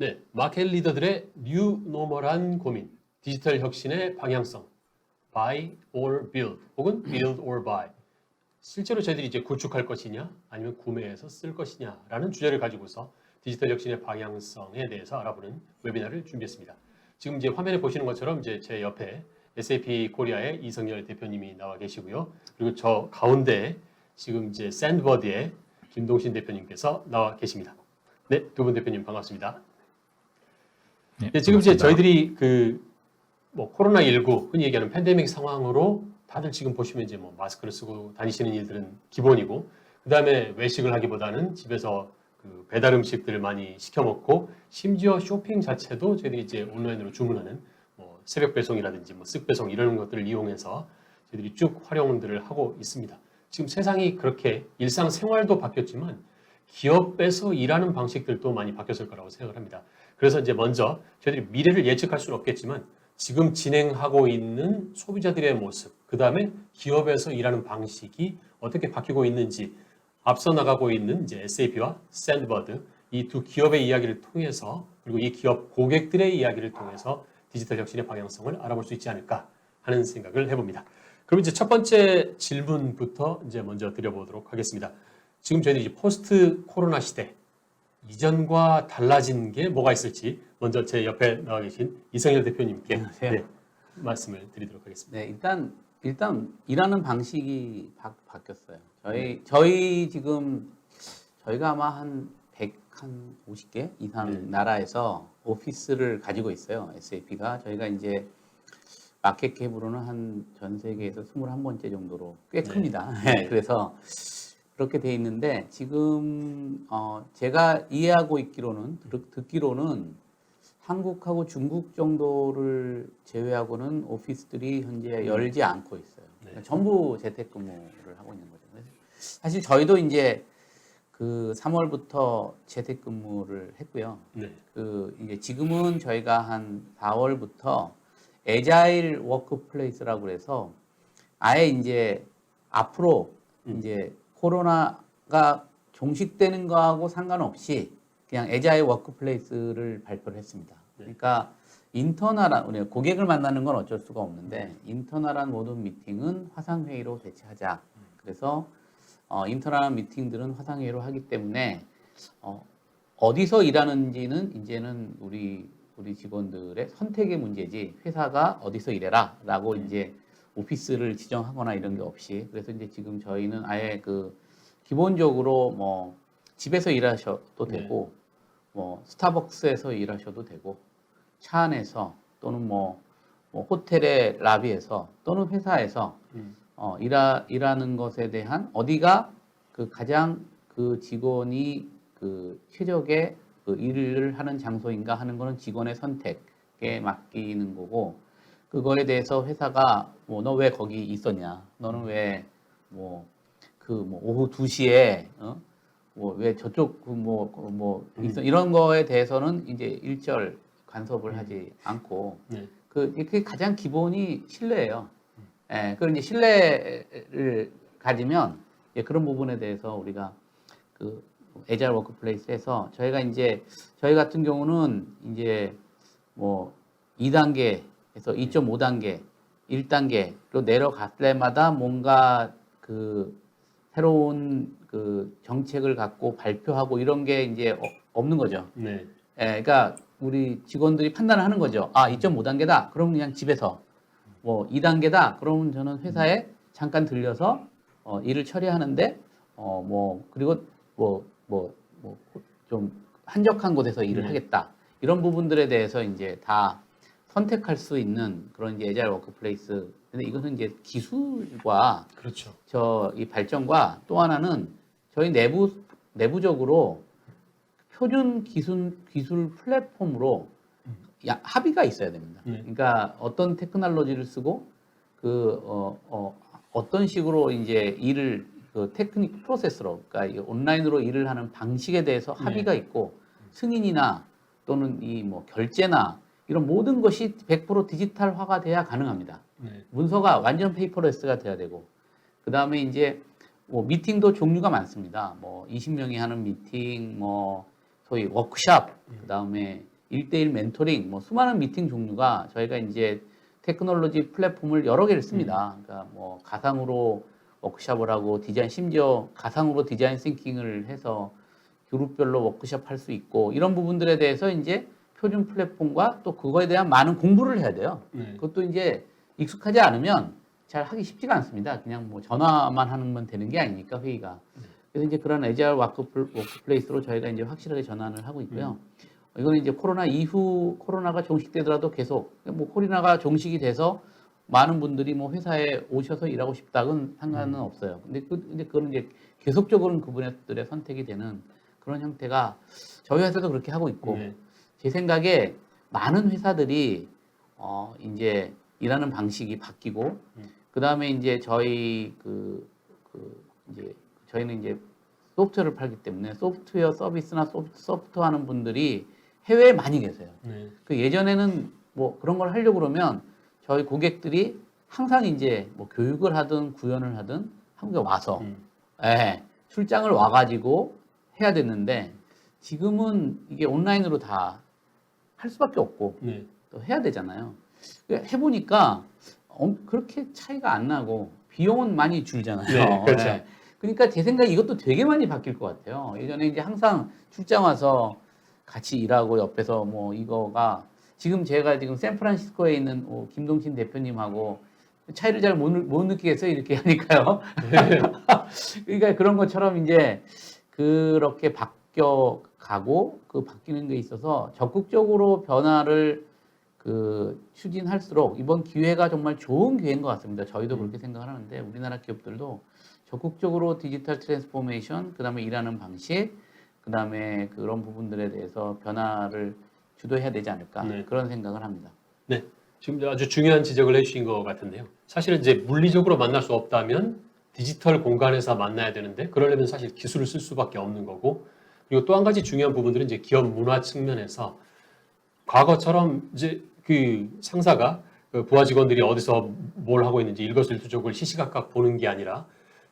네, 마켓 리더들의 뉴 노멀한 고민, 디지털 혁신의 방향성, buy or build, 혹은 build or buy. 실제로 저희들이 이제 구축할 것이냐, 아니면 구매해서 쓸 것이냐라는 주제를 가지고서 디지털 혁신의 방향성에 대해서 알아보는 웨비나를 준비했습니다. 지금 이제 화면에 보시는 것처럼 이제 제 옆에 SAP 코리아의 이성열 대표님이 나와 계시고요. 그리고 저 가운데 지금 이제 샌드버드의 김동신 대표님께서 나와 계십니다. 네, 두 분 대표님 반갑습니다. 네, 지금 이제 반갑습니다. 저희들이 코로나19 흔히 얘기하는 팬데믹 상황으로 다들 지금 보시면 이제 뭐 마스크를 쓰고 다니시는 일들은 기본이고, 그 다음에 외식을 하기보다는 집에서 그 배달 음식들을 많이 시켜 먹고, 심지어 쇼핑 자체도 저희들이 이제 온라인으로 주문하는 뭐 새벽 배송이라든지 뭐 쓱 배송 이런 것들을 이용해서 저희들이 쭉 활용들을 하고 있습니다. 지금 세상이 그렇게 일상생활도 바뀌었지만 기업에서 일하는 방식들도 많이 바뀌었을 거라고 생각을 합니다. 그래서 이제 먼저 저희들이 미래를 예측할 수는 없겠지만 지금 진행하고 있는 소비자들의 모습, 그 다음에 기업에서 일하는 방식이 어떻게 바뀌고 있는지, 앞서 나가고 있는 이제 SAP와 샌드버드 이 두 기업의 이야기를 통해서, 그리고 이 기업 고객들의 이야기를 통해서 디지털 혁신의 방향성을 알아볼 수 있지 않을까 하는 생각을 해봅니다. 그럼 이제 첫 번째 질문부터 이제 먼저 드려보도록 하겠습니다. 지금 저희들이 이제 포스트 코로나 시대, 이전과 달라진 게 뭐가 있을지 먼저 제 옆에 나와 계신 이성열 대표님께 안녕하세요. 말씀을 드리도록 하겠습니다. 네, 일단 일하는 방식이 바뀌었어요. 저희 지금 저희가 아마 한 150개 이상 나라에서 오피스를 가지고 있어요. SAP가 저희가 이제 마켓캡으로는 한 전 세계에서 21번째 정도로 꽤 큽니다. 네, 그래서 그렇게 돼 있는데 지금 제가 이해하고 있기로는 듣기로는 한국하고 중국 정도를 제외하고는 오피스들이 현재 열지 않고 있어요. 그러니까 전부 재택근무를 하고 있는 거죠. 그래서 사실 저희도 이제 그 3월부터 재택근무를 했고요. 네. 그 이제 지금은 저희가 한 4월부터 애자일 워크플레이스라고 해서 아예 이제 앞으로 이제 코로나가 종식되는 거하고 상관없이 그냥 애자일 워크플레이스를 발표를 했습니다. 그러니까 인터널한 고객을 만나는 건 어쩔 수가 없는데 인터널한 모든 미팅은 화상회의로 대체하자. 그래서 인터널한 미팅들은 화상회의로 하기 때문에 어디서 일하는지는 이제는 우리 직원들의 선택의 문제지 회사가 어디서 일해라라고 이제 오피스를 지정하거나 이런 게 없이, 그래서 이제 지금 저희는 아예 그 기본적으로 뭐 집에서 일하셔도 되고 뭐 스타벅스에서 일하셔도 되고 차 안에서 또는 뭐 호텔의 라비에서 또는 회사에서 일하는 것에 대한 어디가 그 가장 그 직원이 그 최적의 그 일을 하는 장소인가 하는 거는 직원의 선택에 맡기는 거고, 그거에 대해서 회사가 뭐 너 왜 거기 있었냐, 너는 왜 뭐 오후 2시에 뭐 왜 저쪽 있어, 이런 거에 대해서는 이제 일절 간섭을 하지 않고 그게 가장 기본이 신뢰예요. 예, 그런 이제 신뢰를 가지면 그런 부분에 대해서 우리가 그 애자일 워크플레이스에서 저희 같은 경우는 이제 뭐 2단계에서 2.5단계, 1단계로 내려갈 때마다 뭔가 그 새로운 그 정책을 갖고 발표하고 이런 게 이제 없는 거죠. 네. 예, 그러니까 우리 직원들이 판단을 하는 거죠. 2.5단계다. 그럼 그냥 집에서. 뭐 2단계다. 그러면 저는 회사에 잠깐 들려서 일을 처리하는데 그리고 좀 한적한 곳에서 일을 하겠다. 이런 부분들에 대해서 이제 다 선택할 수 있는 그런 이제 애자일 워크플레이스. 근데 이것은 이제 기술과 이 발전과 또 하나는 저희 내부적으로 표준 기술 플랫폼으로 합의가 있어야 됩니다. 그러니까 어떤 테크놀로지를 쓰고 어떤 식으로 이제 일을 그 테크닉 프로세스로, 그러니까 온라인으로 일을 하는 방식에 대해서 합의가 있고 승인이나 또는 이 뭐 결제나 이런 모든 것이 100% 디지털화가 돼야 가능합니다. 문서가 완전 페이퍼레스가 돼야 되고, 그 다음에 이제 뭐 미팅도 종류가 많습니다. 뭐 20명이 하는 미팅, 뭐 소위 워크샵, 그 다음에 1대1 멘토링, 뭐 수많은 미팅 종류가 저희가 이제 테크놀로지 플랫폼을 여러 개를 씁니다. 그러니까 뭐 가상으로 워크숍을 하고 디자인, 심지어 가상으로 디자인 싱킹을 해서 그룹별로 워크숍 할 수 있고 이런 부분들에 대해서 이제 표준 플랫폼과 또 그거에 대한 많은 공부를 해야 돼요. 그것도 이제 익숙하지 않으면 잘 하기 쉽지가 않습니다. 그냥 뭐 전화만 하면 되는 게 아니니까 회의가. 그래서 이제 그런 애자일 워크플레이스로 저희가 이제 확실하게 전환을 하고 있고요. 이거는 이제 코로나 이후 코로나가 종식되더라도 계속 뭐 코로나가 종식이 돼서 많은 분들이 뭐 회사에 오셔서 일하고 싶다는 상관은 없어요. 근데 그거는 이제 계속적으로는 그분들의 선택이 되는 그런 형태가 저희 회사도 그렇게 하고 있고 제 생각에 많은 회사들이 이제 일하는 방식이 바뀌고 그 다음에 이제 저희 이제 저희는 이제 소프트웨어를 팔기 때문에 소프트웨어 서비스나 소프트웨어 하는 분들이 해외에 많이 계세요. 그 예전에는 뭐 그런 걸 하려고 그러면 저희 고객들이 항상 이제 뭐 교육을 하든 구현을 하든 한국에 와서 출장을 와가지고 해야 됐는데 지금은 이게 온라인으로 다 할 수밖에 없고 또 해야 되잖아요. 해보니까 그렇게 차이가 안 나고 비용은 많이 줄잖아요. 네, 그렇죠. 그러니까 제 생각에 이것도 되게 많이 바뀔 것 같아요. 예전에 이제 항상 출장 와서 같이 일하고 옆에서 뭐 이거가 지금 제가 지금 샌프란시스코에 있는 김동신 대표님하고 차이를 잘 못 느끼겠어요. 이렇게 하니까요. 그러니까 그런 것처럼 이제 그렇게 바뀌어 가고 그 바뀌는 데 있어서 적극적으로 변화를 추진할수록 이번 기회가 정말 좋은 기회인 것 같습니다. 저희도 그렇게 생각을 하는데 우리나라 기업들도 적극적으로 디지털 트랜스포메이션, 그 다음에 일하는 방식, 그 다음에 그런 부분들에 대해서 변화를 주도해야 되지 않을까 그런 생각을 합니다. 네, 지금 아주 중요한 지적을 해주신 것 같은데요. 사실은 이제 물리적으로 만날 수 없다면 디지털 공간에서 만나야 되는데 그러려면 사실 기술을 쓸 수밖에 없는 거고 그리고 또 한 가지 중요한 부분들은 이제 기업 문화 측면에서 과거처럼 이제 그 상사가 그 부하 직원들이 어디서 뭘 하고 있는지 일거수일투족을 시시각각 보는 게 아니라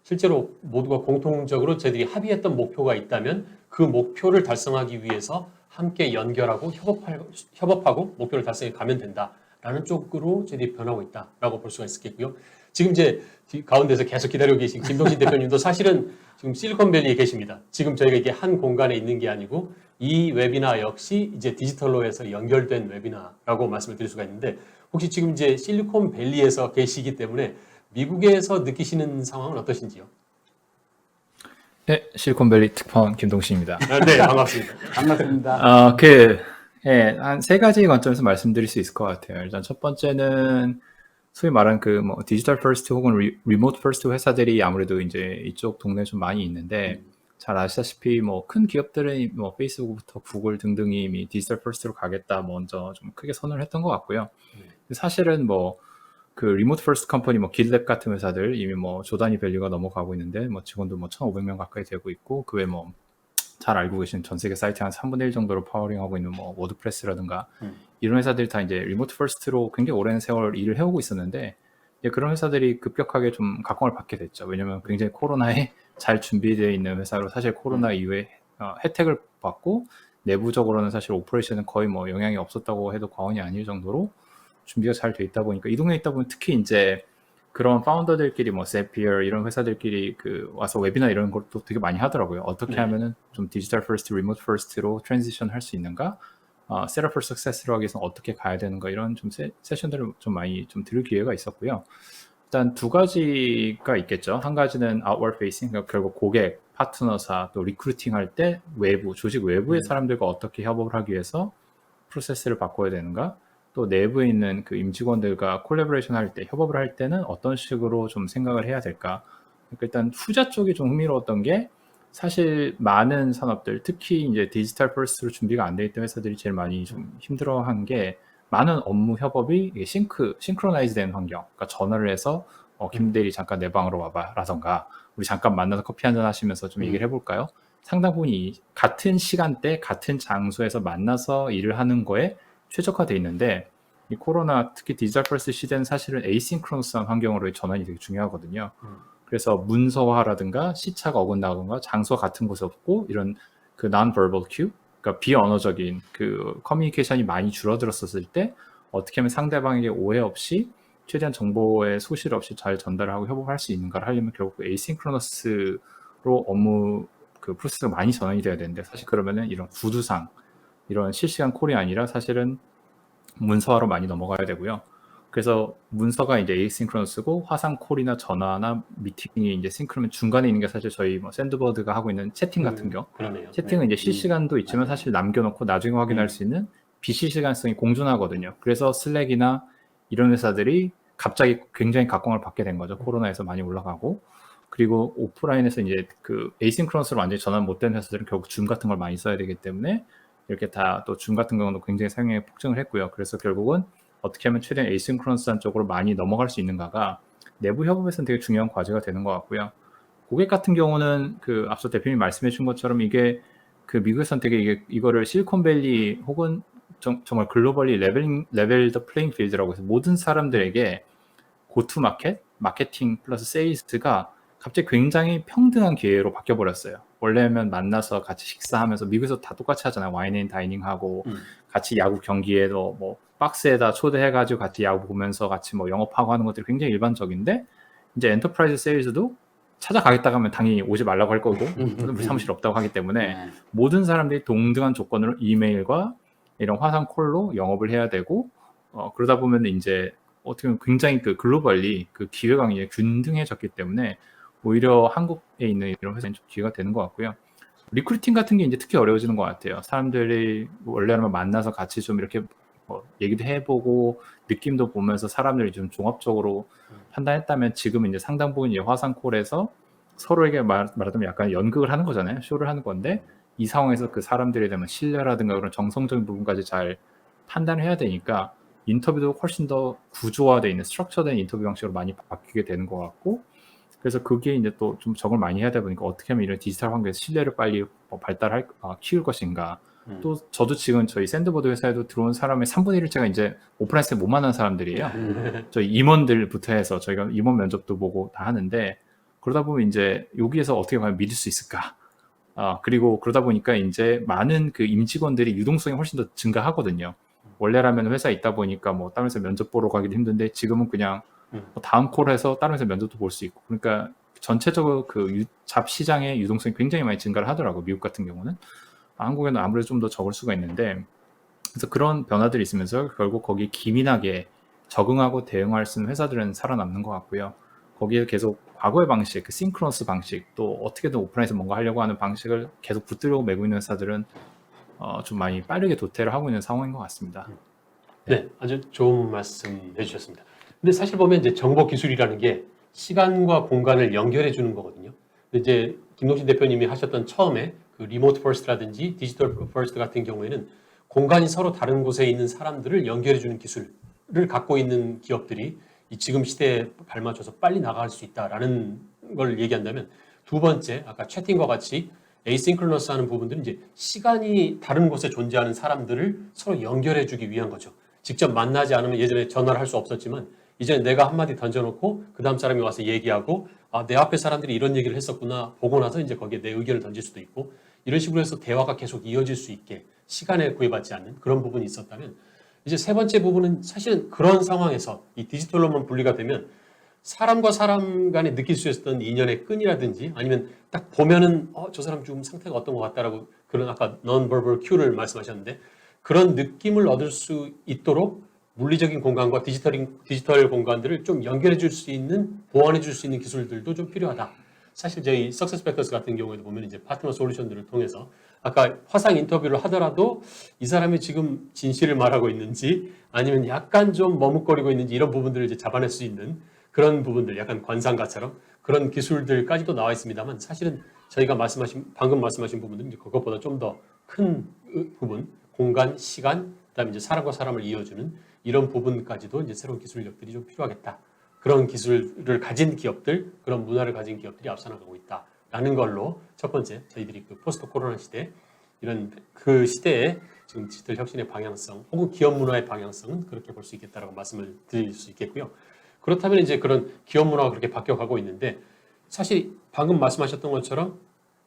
실제로 모두가 공통적으로 저희들이 합의했던 목표가 있다면 그 목표를 달성하기 위해서 함께 연결하고 협업하고 목표를 달성해 가면 된다라는 쪽으로 저희들이 변하고 있다라고 볼 수가 있겠고요. 지금 이제 가운데서 계속 기다리고 계신 김동신 대표님도 사실은 지금 실리콘밸리에 계십니다. 지금 저희가 이게 한 공간에 있는 게 아니고 이 웨비나 역시 이제 디지털로 해서 연결된 웨비나라고 말씀을 드릴 수가 있는데 혹시 지금 이제 실리콘밸리에서 계시기 때문에 미국에서 느끼시는 상황은 어떠신지요? 네, 실리콘밸리 특파원 김동신입니다. 네, 반갑습니다. 반갑습니다. 한 세 가지 관점에서 말씀드릴 수 있을 것 같아요. 일단 첫 번째는 소위 말하는 뭐 디지털 퍼스트 혹은 리모트 퍼스트 회사들이 아무래도 이제 이쪽 동네에 좀 많이 있는데 잘 아시다시피 뭐 큰 기업들은 뭐 페이스북부터 구글 등등이 이미 디지털 퍼스트로 가겠다 먼저 좀 크게 선언을 했던 것 같고요. 사실은 뭐 그 리모트 퍼스트 컴퍼니 뭐 길랩 같은 회사들 이미 뭐 조 단위 밸류가 넘어가고 있는데 뭐 직원도 뭐 1,500명 가까이 되고 있고 그 외 뭐 잘 알고 계신 전 세계 사이트 한 3분의 1 정도로 파워링하고 있는 뭐 워드프레스라든가 이런 회사들이 다 이제 리모트 퍼스트로 굉장히 오랜 세월 일을 해오고 있었는데 이제 그런 회사들이 급격하게 좀 각광을 받게 됐죠. 왜냐면 굉장히 코로나에 잘 준비되어 있는 회사로 사실 코로나 이후에 혜택을 받고 내부적으로는 사실 오퍼레이션은 거의 뭐 영향이 없었다고 해도 과언이 아닐 정도로 준비가 잘 돼 있다 보니까 이 동네에 있다 보면 특히 이제 그런 파운더들끼리 뭐 세피어 이런 회사들끼리 와서 웨비나 이런 것도 되게 많이 하더라고요. 어떻게 하면은 좀 디지털 퍼스트, 리모트 퍼스트로 트랜지션 할 수 있는가? 셋업 포 석세스로 하기 위해서 어떻게 가야 되는가? 이런 좀 세션들을 좀 많이 좀 들을 기회가 있었고요. 일단 두 가지가 있겠죠. 한 가지는 outward facing, 그러니까 결국 고객, 파트너사, 또 리크루팅 할 때 외부, 조직 외부의 사람들과 어떻게 협업을 하기 위해서 프로세스를 바꿔야 되는가? 또 내부에 있는 그 임직원들과 콜래보레이션 할 때, 협업을 할 때는 어떤 식으로 좀 생각을 해야 될까? 그러니까 일단 후자 쪽이 좀 흥미로웠던 게 사실 많은 산업들, 특히 이제 디지털 퍼스트로 준비가 안 돼 있던 회사들이 제일 많이 좀 힘들어한 게 많은 업무 협업이 싱크로나이즈 된 환경. 그러니까 전화를 해서 김 대리 잠깐 내 방으로 와봐 라던가 우리 잠깐 만나서 커피 한잔 하시면서 좀 얘기를 해볼까요? 상당 부분이 같은 시간대, 같은 장소에서 만나서 일을 하는 거에 최적화되어 있는데 이 코로나 특히 디지털 퍼스트 시대는 사실은 에이싱크로너스한 환경으로의 전환이 되게 중요하거든요. 그래서 문서화라든가 시차가 어긋나거나 장소 같은 곳에 없고 이런 그 non-verbal cue, 그러니까 그러니까 비언어적인 그 커뮤니케이션이 많이 줄어들었었을 때 어떻게 하면 상대방에게 오해 없이 최대한 정보의 소실 없이 잘 전달하고 협업할 수 있는가를 하려면 결국 에이싱크로너스로 업무 그 프로세스가 많이 전환이 돼야 되는데 사실 그러면은 이런 구두상 이런 실시간 콜이 아니라 사실은 문서화로 많이 넘어가야 되고요. 그래서 문서가 이제 에이싱크로너스고 화상 콜이나 전화나 미팅이 이제 싱크로면 중간에 있는 게 사실 저희 뭐 샌드버드가 하고 있는 채팅 같은 경우 그러네요. 채팅은 이제 실시간도 있지만 맞아요. 사실 남겨놓고 나중에 확인할 수 있는 비실시간성이 공존하거든요. 그래서 슬랙이나 이런 회사들이 갑자기 굉장히 각광을 받게 된 거죠. 코로나에서 많이 올라가고 그리고 오프라인에서 이제 그 에이싱크로너스로 완전히 전환 못된 회사들은 결국 줌 같은 걸 많이 써야 되기 때문에 이렇게 다 또 줌 같은 경우도 굉장히 사용량이 폭증을 했고요. 그래서 결국은 어떻게 하면 최대한 에이싱크로너스한 쪽으로 많이 넘어갈 수 있는가가 내부 협업에서는 되게 중요한 과제가 되는 것 같고요. 고객 같은 경우는 그 앞서 대표님 말씀해 주신 것처럼 이게 그 미국에서는 되게 이거를 실리콘밸리 혹은 정말 글로벌리 레벨 더 플레잉 필드라고 해서 모든 사람들에게 고투 마케팅 플러스 세일즈가 갑자기 굉장히 평등한 기회로 바뀌어 버렸어요. 원래면 만나서 같이 식사하면서 미국에서 다 똑같이 하잖아요. 와인앤 다이닝 하고 같이 야구 경기에도 뭐 박스에다 초대해가지고 같이 야구 보면서 같이 뭐 영업하고 하는 것들이 굉장히 일반적인데 이제 엔터프라이즈 세일즈도 찾아가겠다고 하면 당연히 오지 말라고 할 거고 우리 사무실 없다고 하기 때문에 네. 모든 사람들이 동등한 조건으로 이메일과 이런 화상 콜로 영업을 해야 되고 그러다 보면 이제 어떻게 보면 굉장히 그 글로벌리 그 기회가 이제 균등해졌기 때문에 오히려 한국에 있는 이런 회사는 좀 기회가 되는 것 같고요. 리크루팅 같은 게 이제 특히 어려워지는 것 같아요. 사람들이 원래는 만나서 같이 좀 이렇게 뭐 얘기도 해보고 느낌도 보면서 사람들이 좀 종합적으로 판단했다면 지금은 이제 상당 부분 이제 화상콜에서 서로에게 말하자면 약간 연극을 하는 거잖아요. 쇼를 하는 건데 이 상황에서 그 사람들에 대한 신뢰라든가 그런 정성적인 부분까지 잘 판단을 해야 되니까 인터뷰도 훨씬 더 구조화되어 있는 스트럭처된 인터뷰 방식으로 많이 바뀌게 되는 것 같고 그래서 그게 이제 또 좀 적응을 많이 해야 되다 보니까 어떻게 하면 이런 디지털 환경에서 신뢰를 빨리 키울 것인가. 또 저도 지금 저희 샌드버드 회사에도 들어온 사람의 3분의 1을 제가 이제 오프라인에서 못 만난 사람들이에요. 저희 임원들부터 해서 저희가 임원 면접도 보고 다 하는데 그러다 보면 이제 여기에서 어떻게 과연 믿을 수 있을까? 그리고 그러다 보니까 이제 많은 그 임직원들이 유동성이 훨씬 더 증가하거든요. 원래라면 회사에 있다 보니까 뭐 다른 회사 면접 보러 가기도 힘든데 지금은 그냥 다음 콜에서 다른 회사 면접도 볼 수 있고 그러니까 전체적으로 그 잡 시장의 유동성이 굉장히 많이 증가를 하더라고요. 미국 같은 경우는. 한국에는 아무래도 좀 더 적을 수가 있는데 그래서 그런 변화들이 있으면서 결국 거기에 기민하게 적응하고 대응할 수 있는 회사들은 살아남는 것 같고요. 거기에 계속 과거의 방식, 그 싱크로너스 방식, 또 어떻게든 오프라인에서 뭔가 하려고 하는 방식을 계속 붙들고 메고 있는 회사들은 좀 많이 빠르게 도태를 하고 있는 상황인 것 같습니다. 네, 아주 좋은 말씀 해주셨습니다. 근데 사실 보면 이제 정보 기술이라는 게 시간과 공간을 연결해 주는 거거든요. 근데 이제 김동신 대표님이 하셨던 처음에 그 리모트 퍼스트라든지 디지털 퍼스트 같은 경우에는 공간이 서로 다른 곳에 있는 사람들을 연결해 주는 기술을 갖고 있는 기업들이 이 지금 시대에 발맞춰서 빨리 나갈 수 있다라는 걸 얘기한다면 두 번째, 아까 채팅과 같이 에이싱크로너스 하는 부분들은 이제 시간이 다른 곳에 존재하는 사람들을 서로 연결해 주기 위한 거죠. 직접 만나지 않으면 예전에 전화를 할 수 없었지만 이제 내가 한마디 던져놓고 그 다음 사람이 와서 얘기하고 내 앞에 사람들이 이런 얘기를 했었구나 보고 나서 이제 거기에 내 의견을 던질 수도 있고 이런 식으로 해서 대화가 계속 이어질 수 있게 시간에 구애받지 않는 그런 부분이 있었다면 이제 세 번째 부분은 사실은 그런 상황에서 이 디지털로만 분리가 되면 사람과 사람 간에 느낄 수 있었던 인연의 끈이라든지 아니면 딱 보면은 저 사람 지금 상태가 어떤 것 같다라고 그런 아까 non-verbal cue를 말씀하셨는데 그런 느낌을 얻을 수 있도록 물리적인 공간과 디지털 공간들을 좀 연결해 줄 수 있는 보완해 줄 수 있는 기술들도 좀 필요하다. 사실 저희 Success Factors 같은 경우에도 보면 이제 파트너 솔루션들을 통해서 아까 화상 인터뷰를 하더라도 이 사람이 지금 진실을 말하고 있는지 아니면 약간 좀 머뭇거리고 있는지 이런 부분들을 이제 잡아낼 수 있는 그런 부분들 약간 관상가처럼 그런 기술들까지도 나와 있습니다만 사실은 저희가 방금 말씀하신 부분들은 이제 그것보다 좀 더 큰 부분 공간, 시간, 그다음에 이제 사람과 사람을 이어주는 이런 부분까지도 이제 새로운 기술력들이 좀 필요하겠다. 그런 기술을 가진 기업들, 그런 문화를 가진 기업들이 앞서 나가고 있다라는 걸로 첫 번째 저희들이 그 포스트 코로나 시대 이런 그 시대에 지금 디지털 혁신의 방향성 혹은 기업 문화의 방향성은 그렇게 볼 수 있겠다라고 말씀을 드릴 수 있겠고요. 그렇다면 이제 그런 기업 문화가 그렇게 바뀌어가고 있는데 사실 방금 말씀하셨던 것처럼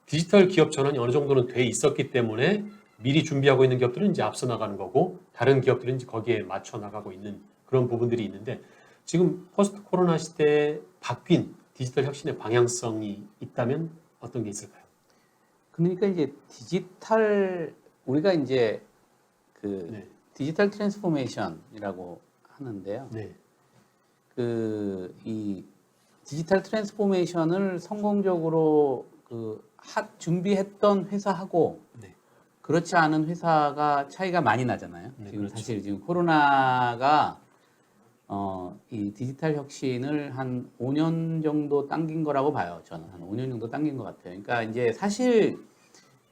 디지털 기업 전환이 어느 정도는 돼 있었기 때문에 미리 준비하고 있는 기업들은 이제 앞서 나가는 거고 다른 기업들은 이제 거기에 맞춰 나가고 있는 그런 부분들이 있는데 지금 포스트 코로나 시대에 바뀐 디지털 혁신의 방향성이 있다면 어떤 게 있을까요? 그러니까 이제 우리가 이제 그 네. 디지털 트랜스포메이션이라고 하는데요. 네. 이 디지털 트랜스포메이션을 성공적으로 준비했던 회사하고 네. 그렇지 않은 회사가 차이가 많이 나잖아요. 네, 지금 그렇죠. 사실 지금 코로나가 이 디지털 혁신을 한 5년 정도 당긴 거라고 봐요. 저는 한 5년 정도 당긴 것 같아요. 그러니까 이제 사실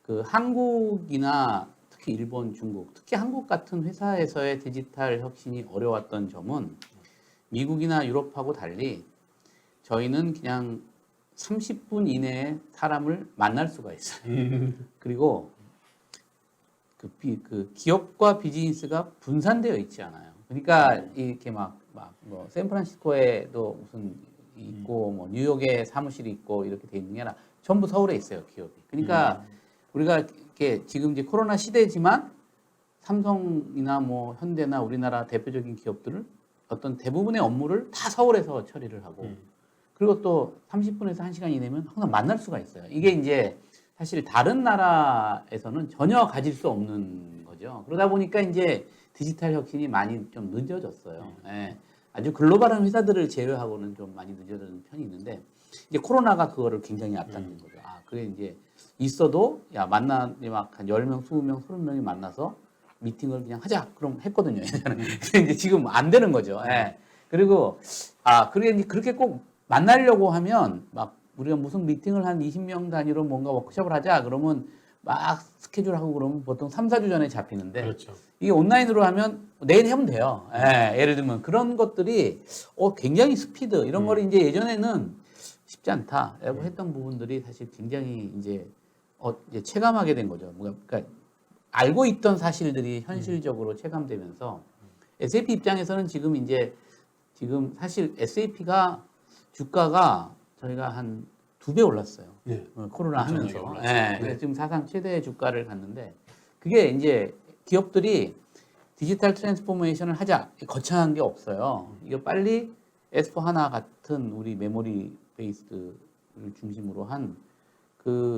그 한국이나 특히 일본, 중국, 특히 한국 같은 회사에서의 디지털 혁신이 어려웠던 점은 미국이나 유럽하고 달리 저희는 그냥 30분 이내에 사람을 만날 수가 있어요. 그리고 그 기업과 비즈니스가 분산되어 있지 않아요. 그러니까 이렇게 뭐 샌프란시스코에도 무슨 있고 뭐 뉴욕에 사무실이 있고 이렇게 돼 있는 게 아니라 전부 서울에 있어요, 기업이. 그러니까 우리가 이렇게 지금 이제 코로나 시대지만 삼성이나 뭐 현대나 우리나라 대표적인 기업들을 어떤 대부분의 업무를 다 서울에서 처리를 하고 그리고 또 30분에서 1시간 이내면 항상 만날 수가 있어요. 이게 이제 사실 다른 나라에서는 전혀 가질 수 없는 거죠. 그러다 보니까 이제 디지털 혁신이 많이 좀 늦어졌어요. 예. 아주 글로벌한 회사들을 제외하고는 좀 많이 늦어지는 편이 있는데 이제 코로나가 그거를 굉장히 앞당긴 거죠. 그게 이제 있어도 막 한 10명, 20명, 30명이 만나서 미팅을 그냥 하자. 그럼 했거든요. 예전에. 근데 이제 지금 안 되는 거죠. 예. 그리고 그게 이제 그렇게 꼭 만나려고 하면 막 우리가 무슨 미팅을 한 20명 단위로 뭔가 워크숍을 하자. 그러면 막 스케줄하고 그러면 보통 3, 4주 전에 잡히는데 그렇죠. 이게 이게 온라인으로 하면 내일 하면 돼요. 예, 예를 들면 그런 것들이 굉장히 스피드 이런 거를 이제 예전에는 쉽지 않다라고 했던 부분들이 사실 굉장히 이제 체감하게 된 거죠. 그러니까 알고 있던 사실들이 현실적으로 체감되면서 SAP 입장에서는 지금 사실 SAP가 주가가 저희가 한 2배 올랐어요. 네. 코로나 엄청나게 하면서. 올랐어요. 예, 그래서 지금 사상 최대의 주가를 갔는데 그게 이제 기업들이 디지털 트랜스포메이션을 하자. 거창한 게 없어요. 이거 빨리 S4HANA 같은 우리 메모리 베이스를 중심으로 한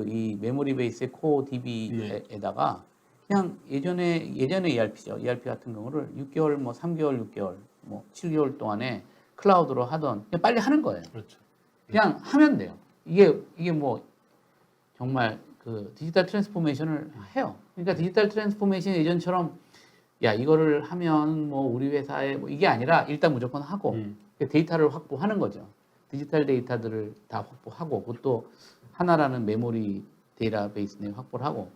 이 메모리 베이스의 코어 DB에다가 그냥 예전에 ERP죠. ERP 같은 경우를 6개월, 뭐 3개월, 6개월, 뭐 7개월 동안에 클라우드로 하던 그냥 빨리 하는 거예요. 그렇죠. 그냥 하면 돼요. 이게 뭐 정말 그 디지털 트랜스포메이션을 해요. 그러니까 디지털 트랜스포메이션 예전처럼 이거를 하면 뭐 우리 회사에 뭐 이게 아니라 일단 무조건 하고 데이터를 확보하는 거죠. 디지털 데이터들을 다 확보하고 그것도 하나라는 메모리 데이터베이스 내에 확보를 하고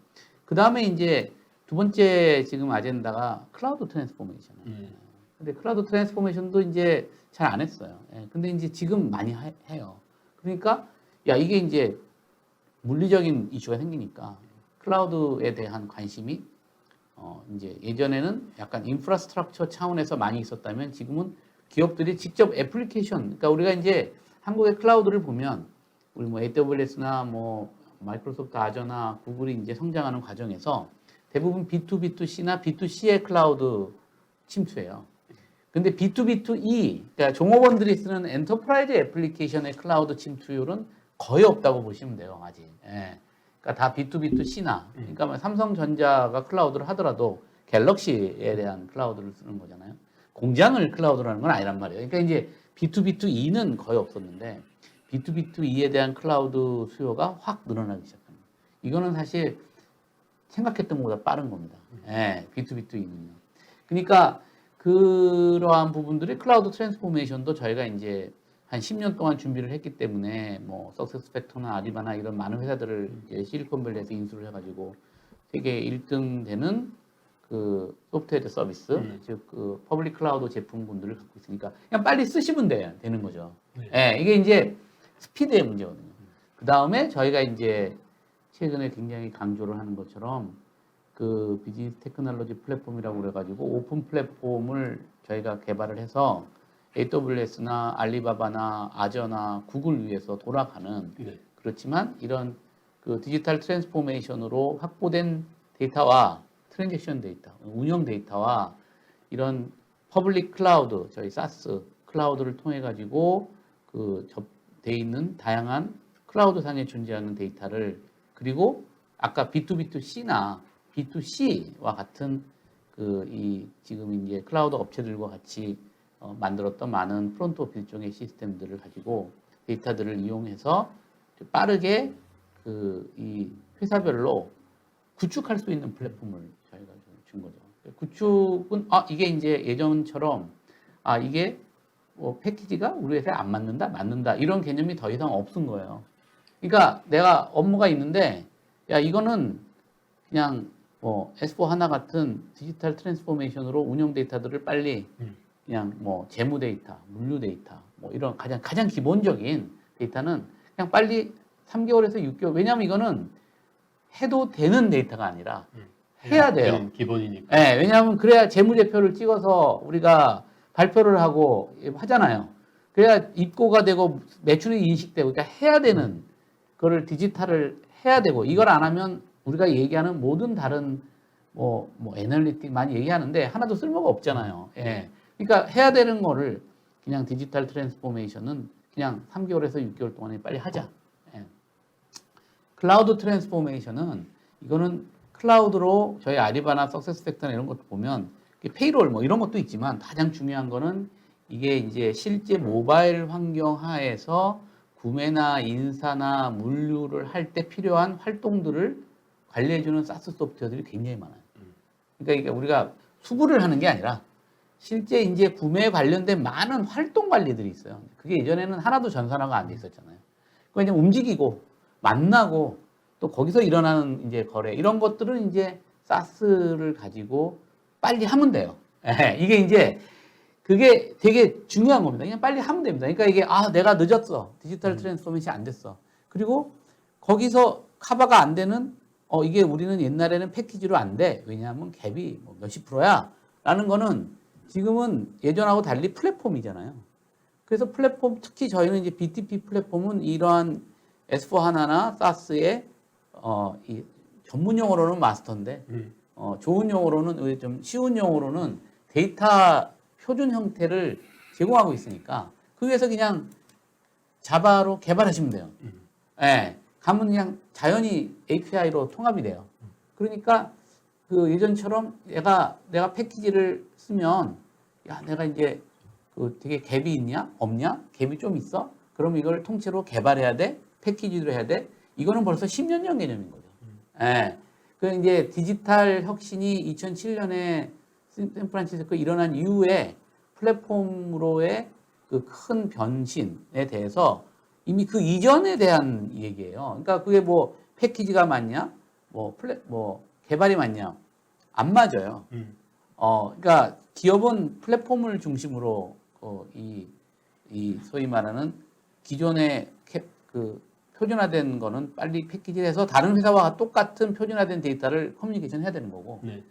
그 다음에 이제 두 번째 지금 아젠다가 클라우드 트랜스포메이션이에요. 근데 클라우드 트랜스포메이션도 이제 잘 안 했어요. 근데 이제 지금 많이 해요. 그러니까 이게 이제 물리적인 이슈가 생기니까 클라우드에 대한 관심이 이제 예전에는 약간 인프라스트럭처 차원에서 많이 있었다면 지금은 기업들이 직접 애플리케이션, 그러니까 우리가 이제 한국의 클라우드를 보면 우리 뭐 AWS나 뭐 마이크로소프트 아저나 구글이 이제 성장하는 과정에서 대부분 B2B2C나 B2C의 클라우드 침투예요. 근데 B2B2E, 그러니까 종업원들이 쓰는 엔터프라이즈 애플리케이션의 클라우드 침투율은 거의 없다고 보시면 돼요, 아직. 예. 그러니까 다 B2B2C나, 그러니까 뭐 삼성전자가 클라우드를 하더라도 갤럭시에 대한 클라우드를 쓰는 거잖아요. 공장을 클라우드로 하는 건 아니란 말이에요. 그러니까 이제 B2B2E는 거의 없었는데 B2B2E에 대한 클라우드 수요가 확 늘어나기 시작합니다. 이거는 사실 생각했던 것보다 빠른 겁니다. 예, B2B2E는요. 그러니까 그러한 부분들이 클라우드 트랜스포메이션도 저희가 이제 한 10년 동안 준비를 했기 때문에 뭐 석세스팩터나 아리바나 이런 많은 회사들을 이제 실리콘밸리에서 인수를 해가지고 세계 1등 되는 그 소프트웨어 서비스, 즉 그 퍼블릭 클라우드 제품군들을 갖고 있으니까 그냥 빨리 쓰시면 되는 거죠. 예, 이게 이제 스피드의 문제거든요. 그 다음에 저희가 이제 최근에 굉장히 강조를 하는 것처럼 그 비즈니스 테크놀로지 플랫폼이라고 그래가지고 오픈 플랫폼을 저희가 개발을 해서 AWS나 알리바바나 아저나 구글 위에서 돌아가는 그렇지만 이런 그 디지털 트랜스포메이션으로 확보된 데이터와 트랜잭션 데이터, 운영 데이터와 이런 퍼블릭 클라우드, 저희 사스 클라우드를 통해 가지고 그 접돼 있는 다양한 클라우드 상에 존재하는 데이터를, 그리고 아까 B2B2C나 B2C와 같은 이 지금 이제 클라우드 업체들과 같이 만들었던 많은 프론트 오피스 쪽의 시스템들을 가지고 데이터들을 이용해서 빠르게 이 회사별로 구축할 수 있는 플랫폼을 저희가 준 거죠. 구축은 이게 이제 예전처럼 이게 뭐 패키지가 우리 회사에 안 맞는다 이런 개념이 더 이상 없은 거예요. 그러니까 내가 업무가 있는데 야 이거는 그냥 뭐 S4 하나 같은 디지털 트랜스포메이션으로 운영 데이터들을 빨리 그냥 뭐 재무 데이터, 물류 데이터 뭐 이런 가장 기본적인 데이터는 그냥 빨리 3개월에서 6개월, 왜냐하면 이거는 해도 되는 데이터가 아니라 해야 돼요. 기본이니까. 네, 왜냐하면 그래야 재무제표를 찍어서 우리가 발표를 하고 하잖아요. 그래야 입고가 되고 매출이 인식되고, 그러니까 해야 되는 거를 디지털을 해야 되고, 이걸 안 하면 우리가 얘기하는 모든 다른 뭐 애널리틱 많이 얘기하는데 하나도 쓸모가 없잖아요. 예. 그러니까 해야 되는 거를 그냥 디지털 트랜스포메이션은 그냥 3개월에서 6개월 동안에 빨리 하자. 예. 클라우드 트랜스포메이션은 이거는 클라우드로 저희 아리바나 석세스팩터나 이런 것도 보면 페이롤 뭐 이런 것도 있지만 가장 중요한 거는 이게 이제 실제 모바일 환경 하에서 구매나 인사나 물류를 할 때 필요한 활동들을 관리해주는 사스 소프트웨어들이 굉장히 많아요. 그러니까 이게 우리가 수부를 하는 게 아니라 실제 이제 구매에 관련된 많은 활동 관리들이 있어요. 그게 예전에는 하나도 전산화가 안 돼 있었잖아요. 그거 이제 움직이고 만나고 또 거기서 일어나는 이제 거래 이런 것들은 이제 사스를 가지고 빨리 하면 돼요. 이게 이제 그게 되게 중요한 겁니다. 그냥 빨리 하면 됩니다. 그러니까 이게 내가 늦었어. 디지털 트랜스포메이션이 안 됐어. 그리고 거기서 커버가 안 되는 이게 우리는 옛날에는 패키지로 안 돼. 왜냐하면 갭이 뭐 몇십 프로야. 라는 거는 지금은 예전하고 달리 플랫폼이잖아요. 그래서 플랫폼, 특히 저희는 이제 BTP 플랫폼은 이러한 S4 하나나 사스의 이 전문 용어로는 마스터인데 좋은 용어로는 좀 쉬운 용어로는 데이터 표준 형태를 제공하고 있으니까 그 위해서 그냥 자바로 개발하시면 돼요. 예. 가면 그냥 자연히 API로 통합이 돼요. 그러니까 그 예전처럼 내가 패키지를 쓰면 야 내가 이제 되게 갭이 있냐 없냐 갭이 좀 있어 그럼 이걸 통째로 개발해야 돼 패키지로 해야 돼 이거는 벌써 10년 전 개념인 거죠. 예. 그 이제 디지털 혁신이 2007년에 샌프란시스코 일어난 이후에 플랫폼으로의 그 큰 변신에 대해서 이미 그 이전에 대한 얘기예요. 그러니까 그게 뭐 패키지가 맞냐, 뭐 개발이 맞냐, 안 맞아요. 그러니까 기업은 플랫폼을 중심으로 이 소위 말하는 기존의 그 표준화된 거는 빨리 패키지해서 다른 회사와 똑같은 표준화된 데이터를 커뮤니케이션 해야 되는 거고, 네.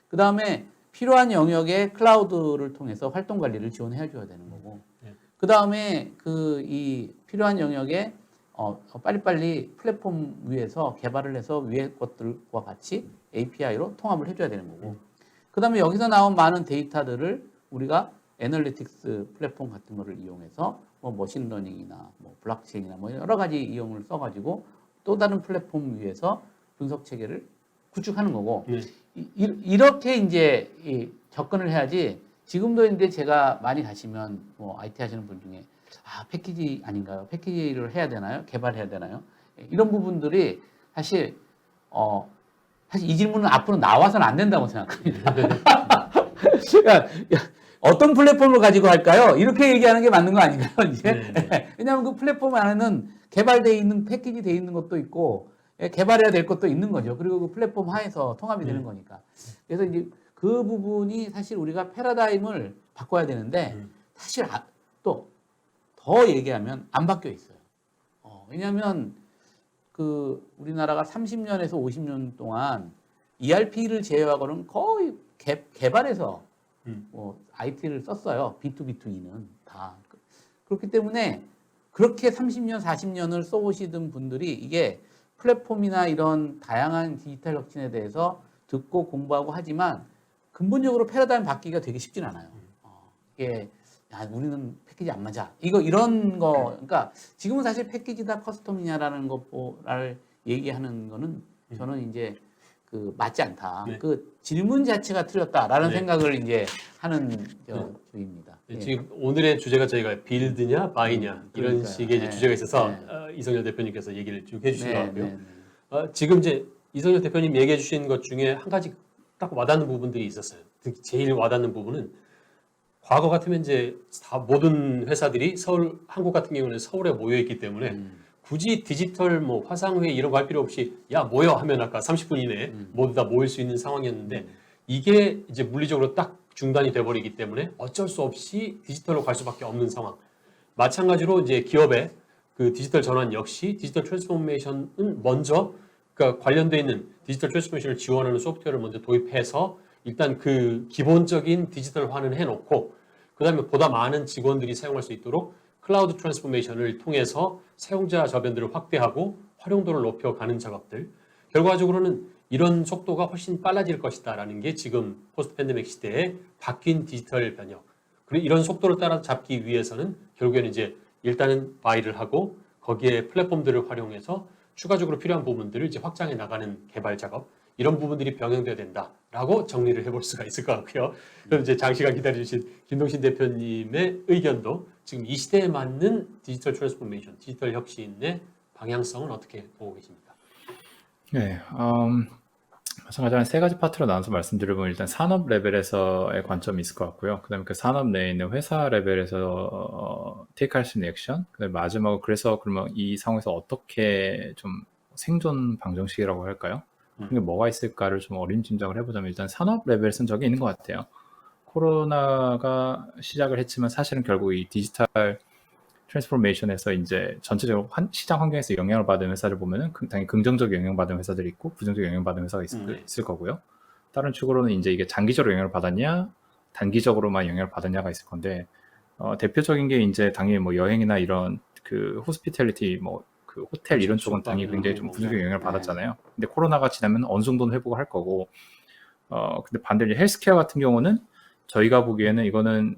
그 다음에 필요한 영역에 클라우드를 통해서 활동 관리를 지원해 줘야 되는 거고, 네. 그 다음에 이 필요한 영역에 빨리빨리 플랫폼 위에서 개발을 해서 위에 것들과 같이 API로 통합을 해줘야 되는 거고, 그 다음에 여기서 나온 많은 데이터들을 우리가 애널리틱스 플랫폼 같은 거를 이용해서 뭐 머신러닝이나 뭐 블록체인이나 뭐 여러 가지 이용을 써가지고 또 다른 플랫폼 위에서 분석 체계를 구축하는 거고, 네. 이렇게 이제 접근을 해야지. 지금도 이제 제가 많이 가시면 뭐 IT 하시는 분 중에 패키지 아닌가요? 패키지를 해야 되나요? 개발해야 되나요? 이런 부분들이 사실 이 질문은 앞으로 나와서는 안 된다고 생각합니다. 어떤 플랫폼을 가지고 할까요? 이렇게 얘기하는 게 맞는 거 아닌가요? 이제? 네. 왜냐하면 그 플랫폼 안에는 개발되어 있는 패키지 되어 있는 것도 있고 개발해야 될 것도 있는 거죠. 그리고 그 플랫폼 하에서 통합이 되는 거니까. 그래서 이제 그 부분이 사실 우리가 패러다임을 바꿔야 되는데 사실 또 더 얘기하면 안 바뀌어 있어요. 왜냐하면 그 우리나라가 30년에서 50년 동안 ERP를 제외하고는 거의 개발해서 뭐 IT를 썼어요. B2B2E는 다. 그렇기 때문에 그렇게 30년, 40년을 써오시던 분들이 이게 플랫폼이나 이런 다양한 디지털 혁신에 대해서 듣고 공부하고 하지만 근본적으로 패러다임 바뀌기가 되게 쉽진 않아요. 이게 야, 우리는 패키지 안 맞아. 이런 거, 그러니까 지금은 사실 패키지다 커스텀이냐라는 것을 얘기하는 거는 저는 이제 그 맞지 않다. 네. 그 질문 자체가 틀렸다라는 네. 생각을 이제 하는 주의입니다. 네, 예. 지금 오늘의 주제가 저희가 빌드냐 바이냐 이런 그러니까요. 식의 이제 네. 주제가 있어서 네. 이성열 대표님께서 얘기를 쭉 해주신 것 같고요. 네. 지금 이제 이성열 대표님 얘기해 주신 것 중에 한 가지 딱 와닿는 부분들이 있었어요. 특히 제일 와닿는 부분은 과거 같으면 이제 다 모든 회사들이 한국 같은 경우는 서울에 모여 있기 때문에 굳이 디지털 뭐 화상회의 이런 거 할 필요 없이 야 모여 하면 아까 30분 이내에 모두 다 모일 수 있는 상황이었는데 이게 이제 물리적으로 딱 중단이 돼버리기 때문에 어쩔 수 없이 디지털로 갈 수밖에 없는 상황. 마찬가지로 이제 기업의 그 디지털 전환 역시 디지털 트랜스포메이션은 먼저 그러니까 관련돼 있는 디지털 트랜스포메이션을 지원하는 소프트웨어를 먼저 도입해서 일단 그 기본적인 디지털화는 해놓고 그다음에 보다 많은 직원들이 사용할 수 있도록 클라우드 트랜스포메이션을 통해서 사용자 저변들을 확대하고 활용도를 높여가는 작업들. 결과적으로는 이런 속도가 훨씬 빨라질 것이다라는 게 지금 포스트 팬데믹 시대에 바뀐 디지털 변혁. 그리고 이런 속도를 따라잡기 위해서는 결국에는 이제 일단은 바이를 하고 거기에 플랫폼들을 활용해서 추가적으로 필요한 부분들을 이제 확장해 나가는 개발 작업. 이런 부분들이 병행돼야 된다라고 정리를 해볼 수가 있을 것 같고요. 그럼 이제 장시간 기다려주신 김동신 대표님의 의견도 지금 이 시대에 맞는 디지털 트랜스포메이션, 디지털 혁신의 방향성은 어떻게 보고 계십니까? 네, 마찬가지로 한 세 가지 파트로 나눠서 말씀드려보면 일단 산업 레벨에서의 관점이 있을 것 같고요. 그다음에 그 산업 내에 있는 회사 레벨에서 테이크할 수 있는 액션. 그다음에 마지막으로 그래서 그러면 이 상황에서 어떻게 좀 생존 방정식이라고 할까요? 그게 뭐가 있을까를 좀 어림짐작을 해보자면 일단 산업 레벨에서는 저게 있는 것 같아요. 코로나가 시작을 했지만 사실은 결국 이 디지털 트랜스포메이션에서 이제 전체적으로 시장 환경에서 영향을 받은 회사를 보면은 당연히 긍정적 영향을 받은 회사들이 있고 부정적 영향을 받은 회사가 있을 거고요. 다른 축으로는 이제 이게 장기적으로 영향을 받았냐, 단기적으로만 영향을 받았냐가 있을 건데 대표적인 게 이제 당연히 뭐 여행이나 이런 그 호스피탈리티 뭐 그 호텔 이런 쪽은 당연히 굉장히 좀 부정적 영향을 받았잖아요. 근데 코로나가 지나면 어느 정도는 회복을 할 거고, 근데 반대로 헬스케어 같은 경우는 저희가 보기에는 이거는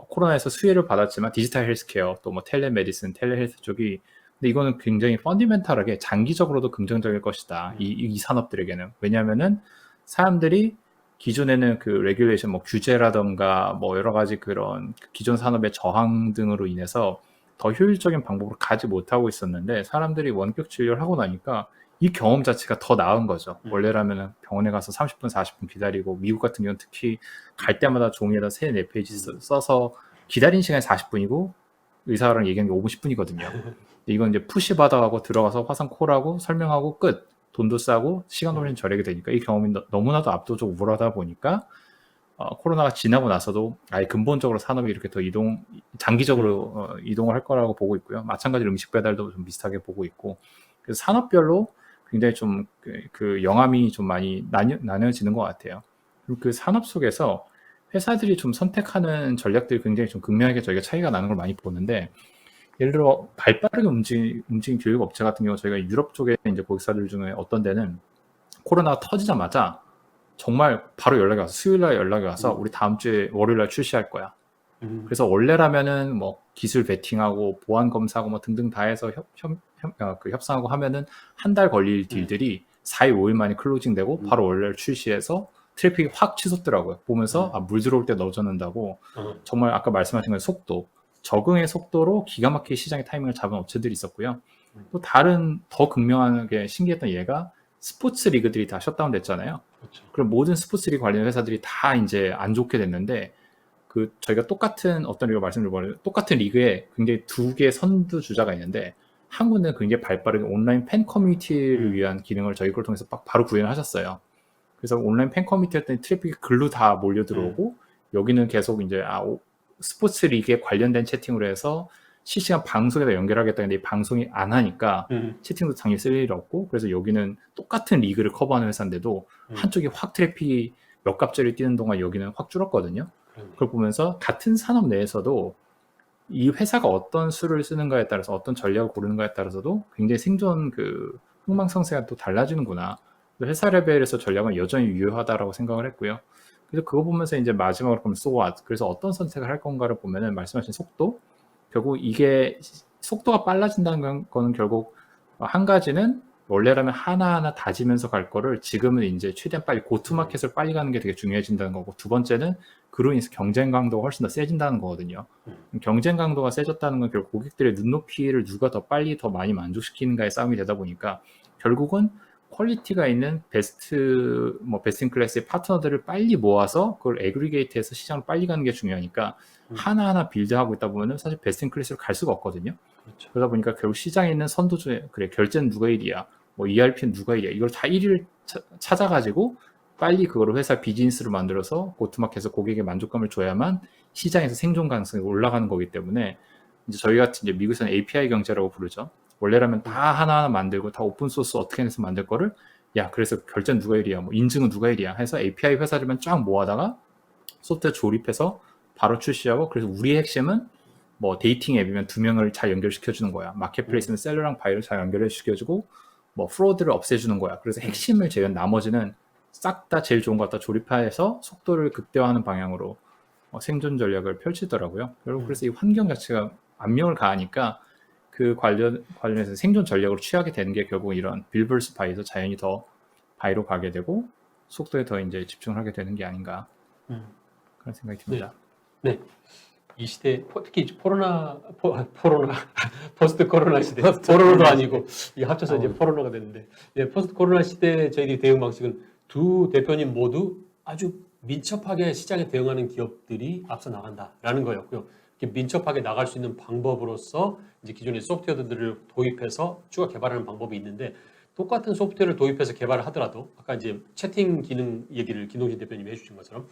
코로나에서 수혜를 받았지만 디지털 헬스케어 또 뭐 텔레메디슨, 텔레헬스 쪽이 근데 이거는 굉장히 펀디멘탈하게 장기적으로도 긍정적일 것이다. 이 산업들에게는 왜냐하면은 사람들이 기존에는 그 레귤레이션 뭐 규제라던가 뭐 여러 가지 그런 기존 산업의 저항 등으로 인해서 더 효율적인 방법으로 가지 못하고 있었는데 사람들이 원격 진료를 하고 나니까 이 경험 자체가 더 나은 거죠. 원래라면 병원에 가서 30분, 40분 기다리고 미국 같은 경우는 특히 갈 때마다 종이에다 3-4페이지 써서 기다린 시간이 40분이고 의사랑 얘기하는 게 5분, 10분이거든요. 이건 이제 푸시 받아가고 들어가서 화상 콜하고 설명하고 끝. 돈도 싸고 시간도 훨씬 절약이 되니까 이 경험이 너무나도 압도적으로 우월하다 보니까 코로나가 지나고 나서도 아예 근본적으로 산업이 이렇게 더 장기적으로 이동을 할 거라고 보고 있고요. 마찬가지로 음식 배달도 좀 비슷하게 보고 있고 그래서 산업별로 굉장히 좀 그 영함이 좀 많이 나뉘어지는 것 같아요. 그리고 그 산업 속에서 회사들이 좀 선택하는 전략들이 굉장히 좀 극명하게 저희가 차이가 나는 걸 많이 보는데 예를 들어 발빠르게 움직인 교육 업체 같은 경우 저희가 유럽 쪽에 이제 고객사들 중에 어떤 데는 코로나가 터지자마자 정말 바로 연락이 와서 수요일날 연락이 와서 우리 다음 주에 월요일날 출시할 거야. 그래서 원래라면은 뭐 기술 베팅하고 보안 검사하고 뭐 등등 다 해서 협상하고 하면은 한 달 걸릴 딜들이 4일 5일 만에 클로징되고 바로 월요일 출시해서 트래픽이 확 치솟더라고요. 보면서 물 들어올 때 넣어줬는다고 정말 아까 말씀하신 건 속도 적응의 속도로 기가 막히게 시장의 타이밍을 잡은 업체들이 있었고요. 또 다른 더 극명하게 신기했던 예가 스포츠 리그들이 다 셧다운 됐잖아요. 그렇죠. 그럼 모든 스포츠 리그 관련 회사들이 다 이제 안 좋게 됐는데 그 저희가 똑같은 어떤 리그 말씀드려보면 똑같은 리그에 굉장히 두 개의 선두 주자가 있는데 한 군데는 굉장히 발빠르게 온라인 팬 커뮤니티를 위한 기능을 저희 걸 통해서 바로 구현을 하셨어요. 그래서 온라인 팬 커뮤니티 했더니 트래픽이 글로 다 몰려 들어오고 여기는 계속 이제 스포츠 리그에 관련된 채팅으로 해서 실시간 방송에다 연결하겠다는데 이 방송이 안 하니까 채팅도 당연히 쓸 일이 없고 그래서 여기는 똑같은 리그를 커버하는 회사인데도 한쪽이 확 트래픽이 몇 갑절이 뛰는 동안 여기는 확 줄었거든요. 그걸 보면서 같은 산업 내에서도 이 회사가 어떤 수를 쓰는가에 따라서 어떤 전략을 고르는가에 따라서도 굉장히 생존 그 흥망성쇠가 또 달라지는구나 회사 레벨에서 전략은 여전히 유효하다라고 생각을 했고요. 그래서 그거 보면서 이제 마지막으로 보면 so what? 그래서 어떤 선택을 할 건가를 보면은 말씀하신 속도, 결국 이게 속도가 빨라진다는 거는 결국 한 가지는 원래라면 하나하나 다지면서 갈 거를 지금은 이제 최대한 빨리 고투마켓을 빨리 가는 게 되게 중요해진다는 거고, 두 번째는 그로 인해서 경쟁 강도가 훨씬 더 세진다는 거거든요. 경쟁 강도가 세졌다는 건 결국 고객들의 눈높이를 누가 더 빨리 더 많이 만족시키는가의 싸움이 되다 보니까 결국은 퀄리티가 있는 베스트 인 클래스의 파트너들을 빨리 모아서 그걸 애그리게이트해서 시장을 빨리 가는 게 중요하니까 하나하나 빌드하고 있다 보면은 사실 베스트 인 클래스로 갈 수가 없거든요. 그렇죠. 그러다 보니까 결국 시장에 있는 선도 중에 그래 결제는 누가 1위야, 뭐 ERP는 누가 1위야, 이걸 다 1위를 찾아가지고 빨리 그거를 회사 비즈니스로 만들어서 고트마켓에서 고객의 만족감을 줘야만 시장에서 생존 가능성이 올라가는 거기 때문에 이제 저희 같은 이제 미국에서는 API 경제라고 부르죠. 원래라면 다 하나하나 만들고 다 오픈 소스 어떻게 해서 만들 거를 야 그래서 결제는 누가 1위야, 뭐 인증은 누가 1위야 해서 API 회사들만 쫙 모아다가 소프트웨어 조립해서 바로 출시하고, 그래서 우리의 핵심은 뭐 데이팅 앱이면 2명을 잘 연결시켜 주는 거야, 마켓플레이스는 셀러랑 바이를 잘 연결시켜 주고 뭐 프로드를 없애주는 거야. 그래서 핵심을 제외한 나머지는 싹 다 제일 좋은 거 갖다 조립해서 속도를 극대화하는 방향으로 생존 전략을 펼치더라고요. 결국 그래서 이 환경 자체가 압력을 가하니까 그 관련해서 생존 전략으로 취하게 되는 게 결국 이런 빌버스 바이에서 자연히 더 바이로 가게 되고 속도에 더 이제 집중을 하게 되는 게 아닌가 그런 생각이 듭니다. 네. 이 시대 특히 포스트 코로나 시대, 코로나도 아니고 이 합쳐서 이제 코로나가 됐는데, 포스트 코로나 시대 저희들이 대응 방식은 두 대표님 모두 아주 민첩하게 시장에 대응하는 기업들이 앞서 나간다라는 거였고요. 이렇게 민첩하게 나갈 수 있는 방법으로서 이제 기존의 소프트웨어들을 도입해서 추가 개발하는 방법이 있는데, 똑같은 소프트웨어를 도입해서 개발을 하더라도 아까 이제 채팅 기능 얘기를 김동진 대표님이 해주신 것처럼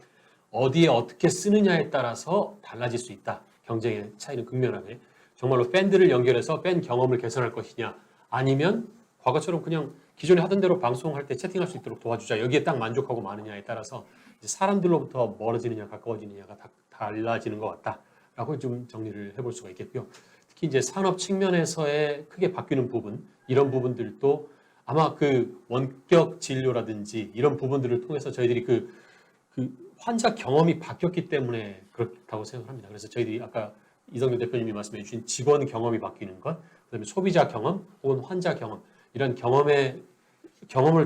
어디에 어떻게 쓰느냐에 따라서 달라질 수 있다. 경쟁의 차이는 극명하게. 정말로 팬들을 연결해서 팬 경험을 개선할 것이냐, 아니면 과거처럼 그냥 기존에 하던 대로 방송할 때 채팅할 수 있도록 도와주자, 여기에 딱 만족하고 마느냐에 따라서 이제 사람들로부터 멀어지느냐 가까워지느냐가 다 달라지는 것 같다라고 좀 정리를 해볼 수가 있겠고요. 특히 이제 산업 측면에서의 크게 바뀌는 부분, 이런 부분들도 아마 그 원격 진료라든지 이런 부분들을 통해서 저희들이 그 환자 경험이 바뀌었기 때문에 그렇다고 생각합니다. 그래서 저희들이 아까 이성균 대표님이 말씀해 주신 직원 경험이 바뀌는 것, 그다음에 소비자 경험 혹은 환자 경험, 이런 경험을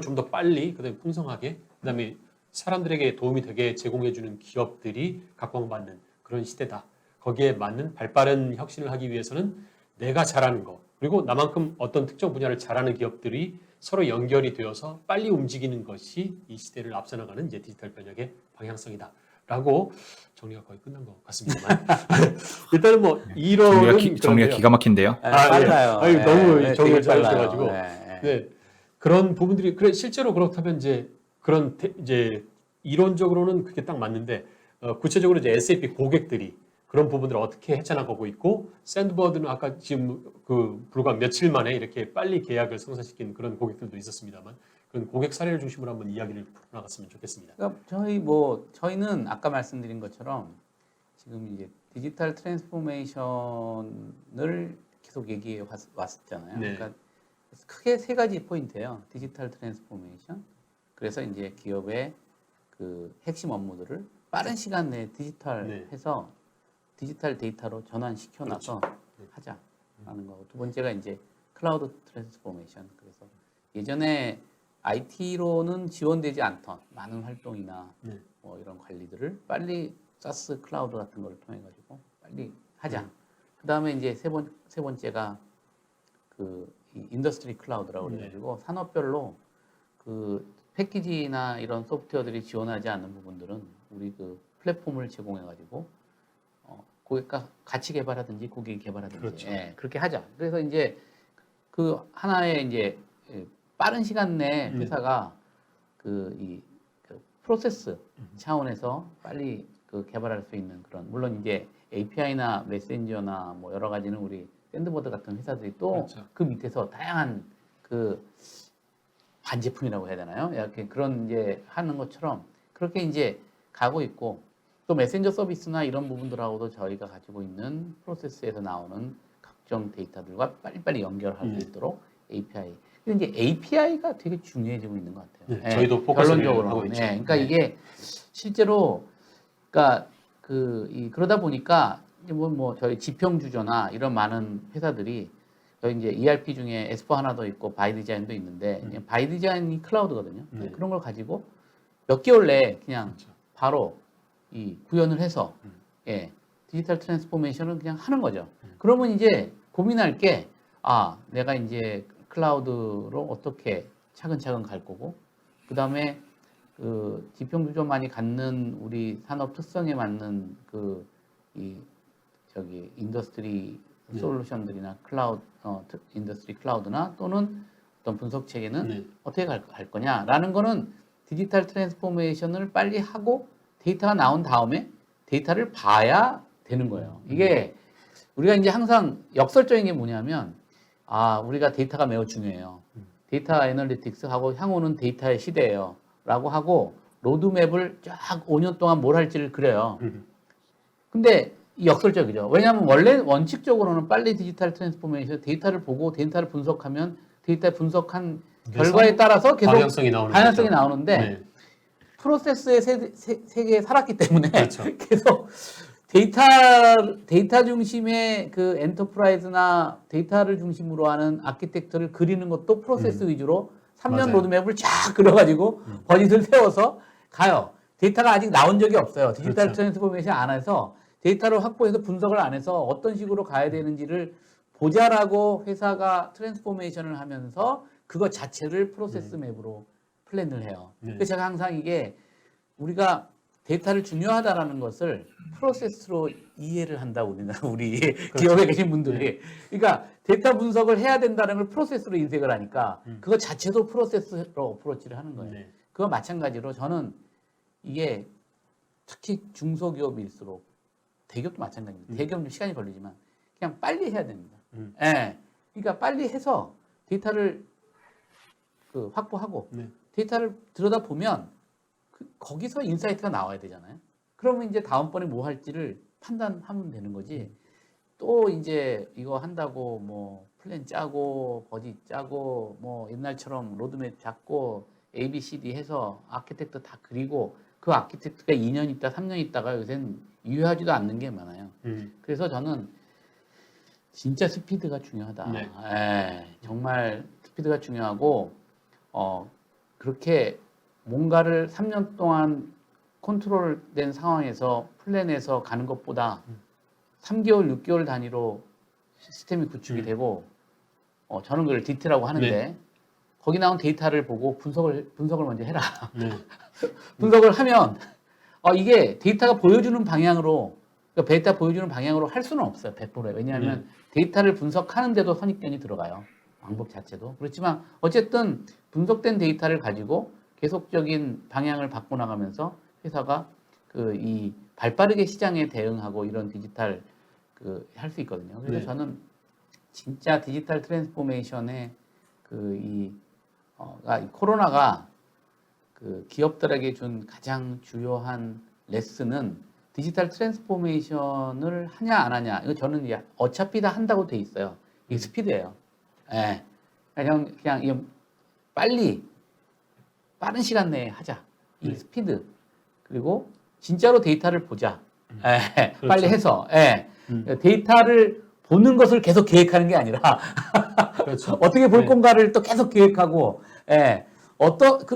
좀 더 빨리, 그다음에 풍성하게, 그다음에 사람들에게 도움이 되게 제공해 주는 기업들이 각광받는 그런 시대다. 거기에 맞는 발빠른 혁신을 하기 위해서는 내가 잘하는 거, 그리고 나만큼 어떤 특정 분야를 잘하는 기업들이 서로 연결이 되어서 빨리 움직이는 것이 이 시대를 앞서 나가는 이제 디지털 변혁의 방향성이다라고 정리가 거의 끝난 것 같습니다만 일단은 뭐 이론은 정리가 기가 막힌데요. 빨라요. 네. 너무 정리를 되게 빨라요. 잘하셔가지고 네. 그런 부분들이 그래 실제로 그렇다면 이제 그런 이제 이론적으로는 그게 딱 맞는데 구체적으로 이제 SAP 고객들이 그런 부분들을 어떻게 헤쳐나가고 있고, 샌드버드는 아까 지금 그 불과 며칠 만에 이렇게 빨리 계약을 성사시킨 그런 고객들도 있었습니다만, 그런 고객 사례를 중심으로 한번 이야기를 풀어나갔으면 좋겠습니다. 그러니까 저희는 아까 말씀드린 것처럼 지금 이제 디지털 트랜스포메이션을 계속 얘기해 왔었잖아요. 네. 그러니까 크게 세 가지 포인트예요. 디지털 트랜스포메이션. 그래서 이제 기업의 그 핵심 업무들을 빠른 시간 내에 디지털해서 디지털 데이터로 전환시켜놔서 하자라는 거고, 두 번째가 이제 클라우드 트랜스포메이션. 그래서 예전에 IT로는 지원되지 않던 많은 활동이나 뭐 이런 관리들을 빨리 사스 클라우드 같은 걸 통해 가지고 빨리 하자. 그 다음에 이제 세 번째가 그 인더스트리 클라우드라고 그래가지고 산업별로 그 패키지나 이런 소프트웨어들이 지원하지 않는 부분들은 우리 그 플랫폼을 제공해 가지고 고객과 같이 개발하든지 고객이 개발하든지 그렇죠. 그렇게 하자. 그래서 이제 그 하나의 이제 빠른 시간 내에 회사가 그 프로세스 차원에서 빨리 그 개발할 수 있는 그런, 물론 이제 API나 메신저나 뭐 여러 가지는 우리 샌드버드 같은 회사들이 또 그 밑에서 다양한 그 반제품이라고 해야 되나요? 이렇게 그런 이제 하는 것처럼 그렇게 이제 가고 있고, 또 메신저 서비스나 이런 부분들하고도 저희가 가지고 있는 프로세스에서 나오는 각종 데이터들과 빨리빨리 연결할 수 있도록 API. 근데 이제 API가 되게 중요해지고 있는 것 같아요. 네, 저희도 포커스를 결론적으로 하고 있죠. 그러니까 네. 이게 실제로 그러니까 그러다 보니까 이제 뭐 저희 지평주조나 이런 많은 회사들이 저희 이제 ERP 중에 S4 하나도 있고 바이디자인도 있는데 바이디자인이 클라우드거든요. 네. 그런 걸 가지고 몇 개월 내에 그냥 그렇죠. 바로 이 구현을 해서 예, 디지털 트랜스포메이션을 그냥 하는 거죠. 그러면 이제 고민할 게 내가 이제 클라우드로 어떻게 차근차근 갈 거고 그다음에 그 지평주조만이 갖는 우리 산업 특성에 맞는 인더스트리 네. 솔루션들이나 클라우드 인더스트리 클라우드나 또는 어떤 분석 체계는 네. 어떻게 갈 거냐라는 거는 디지털 트랜스포메이션을 빨리 하고 데이터가 나온 다음에 데이터를 봐야 되는 거예요. 이게 우리가 이제 항상 역설적인 게 뭐냐면 우리가 데이터가 매우 중요해요. 데이터 애널리틱스 하고 향후는 데이터의 시대예요. 라고 하고 로드맵을 쫙 5년 동안 뭘 할지를 그려요. 근데 이 역설적이죠. 왜냐하면 원래 원칙적으로는 빨리 디지털 트랜스포메이션 데이터를 보고 데이터를 분석하면 데이터 분석한 결과에 따라서 계속 방향성이 나오는 거죠. 나오는데 네. 프로세스의 세계에 살았기 때문에 그렇죠. 계속 데이터 중심의 그 엔터프라이즈나 데이터를 중심으로 하는 아키텍처를 그리는 것도 프로세스 위주로 3년 맞아요. 로드맵을 쫙 그려가지고 버짓을 세워서 가요. 데이터가 아직 나온 적이 없어요. 디지털 그렇죠. 트랜스포메이션 안 해서 데이터를 확보해서 분석을 안 해서 어떤 식으로 가야 되는지를 보자라고 회사가 트랜스포메이션을 하면서 그것 자체를 프로세스 맵으로 플랜을 해요. 네. 그래서 제가 항상 이게 우리가 데이터를 중요하다라는 것을 프로세스로 이해를 한다고 우리 기업에 계신 분들이. 그러니까 데이터 분석을 해야 된다는 걸 프로세스로 인식을 하니까 그거 자체도 프로세스로 어프로치를 하는 거예요. 네. 그거 마찬가지로 저는 이게 특히 중소기업일수록 대기업도 마찬가지입니다. 대기업은 시간이 걸리지만 그냥 빨리 해야 됩니다. 예. 그러니까 빨리 해서 데이터를 확보하고 네. 데이터를 들여다보면 거기서 인사이트가 나와야 되잖아요. 그러면 이제 다음번에 뭐 할지를 판단하면 되는 거지. 또 이제 이거 한다고 뭐 플랜 짜고 버짓 짜고 뭐 옛날처럼 로드맵 잡고 A, B, C, D 해서 아키텍트 다 그리고 그 아키텍트가 2년 있다 3년 있다가 요새는 유효하지도 않는 게 많아요. 그래서 저는 진짜 스피드가 중요하다. 네. 예, 정말 스피드가 중요하고 그렇게 뭔가를 3년 동안 컨트롤된 상황에서 플랜해서 가는 것보다 3개월, 6개월 단위로 시스템이 구축이 되고 저는 그걸 디테일하고 하는데 네. 거기 나온 데이터를 보고 분석을 먼저 해라. 네. 분석을 하면 이게 데이터가 보여주는 방향으로 그러니까 데이터 보여주는 방향으로 할 수는 없어요. 100%에. 왜냐하면 데이터를 분석하는데도 선입견이 들어가요. 방법 자체도. 그렇지만 어쨌든 분석된 데이터를 가지고 계속적인 방향을 바꿔나가면서 회사가 이 발빠르게 시장에 대응하고 이런 디지털 할 수 있거든요. 그래서 네. 저는 진짜 디지털 트랜스포메이션의 이 코로나가 기업들에게 준 가장 주요한 레슨은 디지털 트랜스포메이션을 하냐 안 하냐. 이거 저는 이제 어차피 다 한다고 돼 있어요. 이게 스피드예요. 예. 그냥 이게 빠른 시간 내에 하자. 이 네. 스피드. 그리고 진짜로 데이터를 보자. 예. 그렇죠. 빨리 해서. 예. 데이터를 보는 것을 계속 계획하는 게 아니라 그렇죠. 어떻게 볼 네. 건가를 또 계속 계획하고, 예.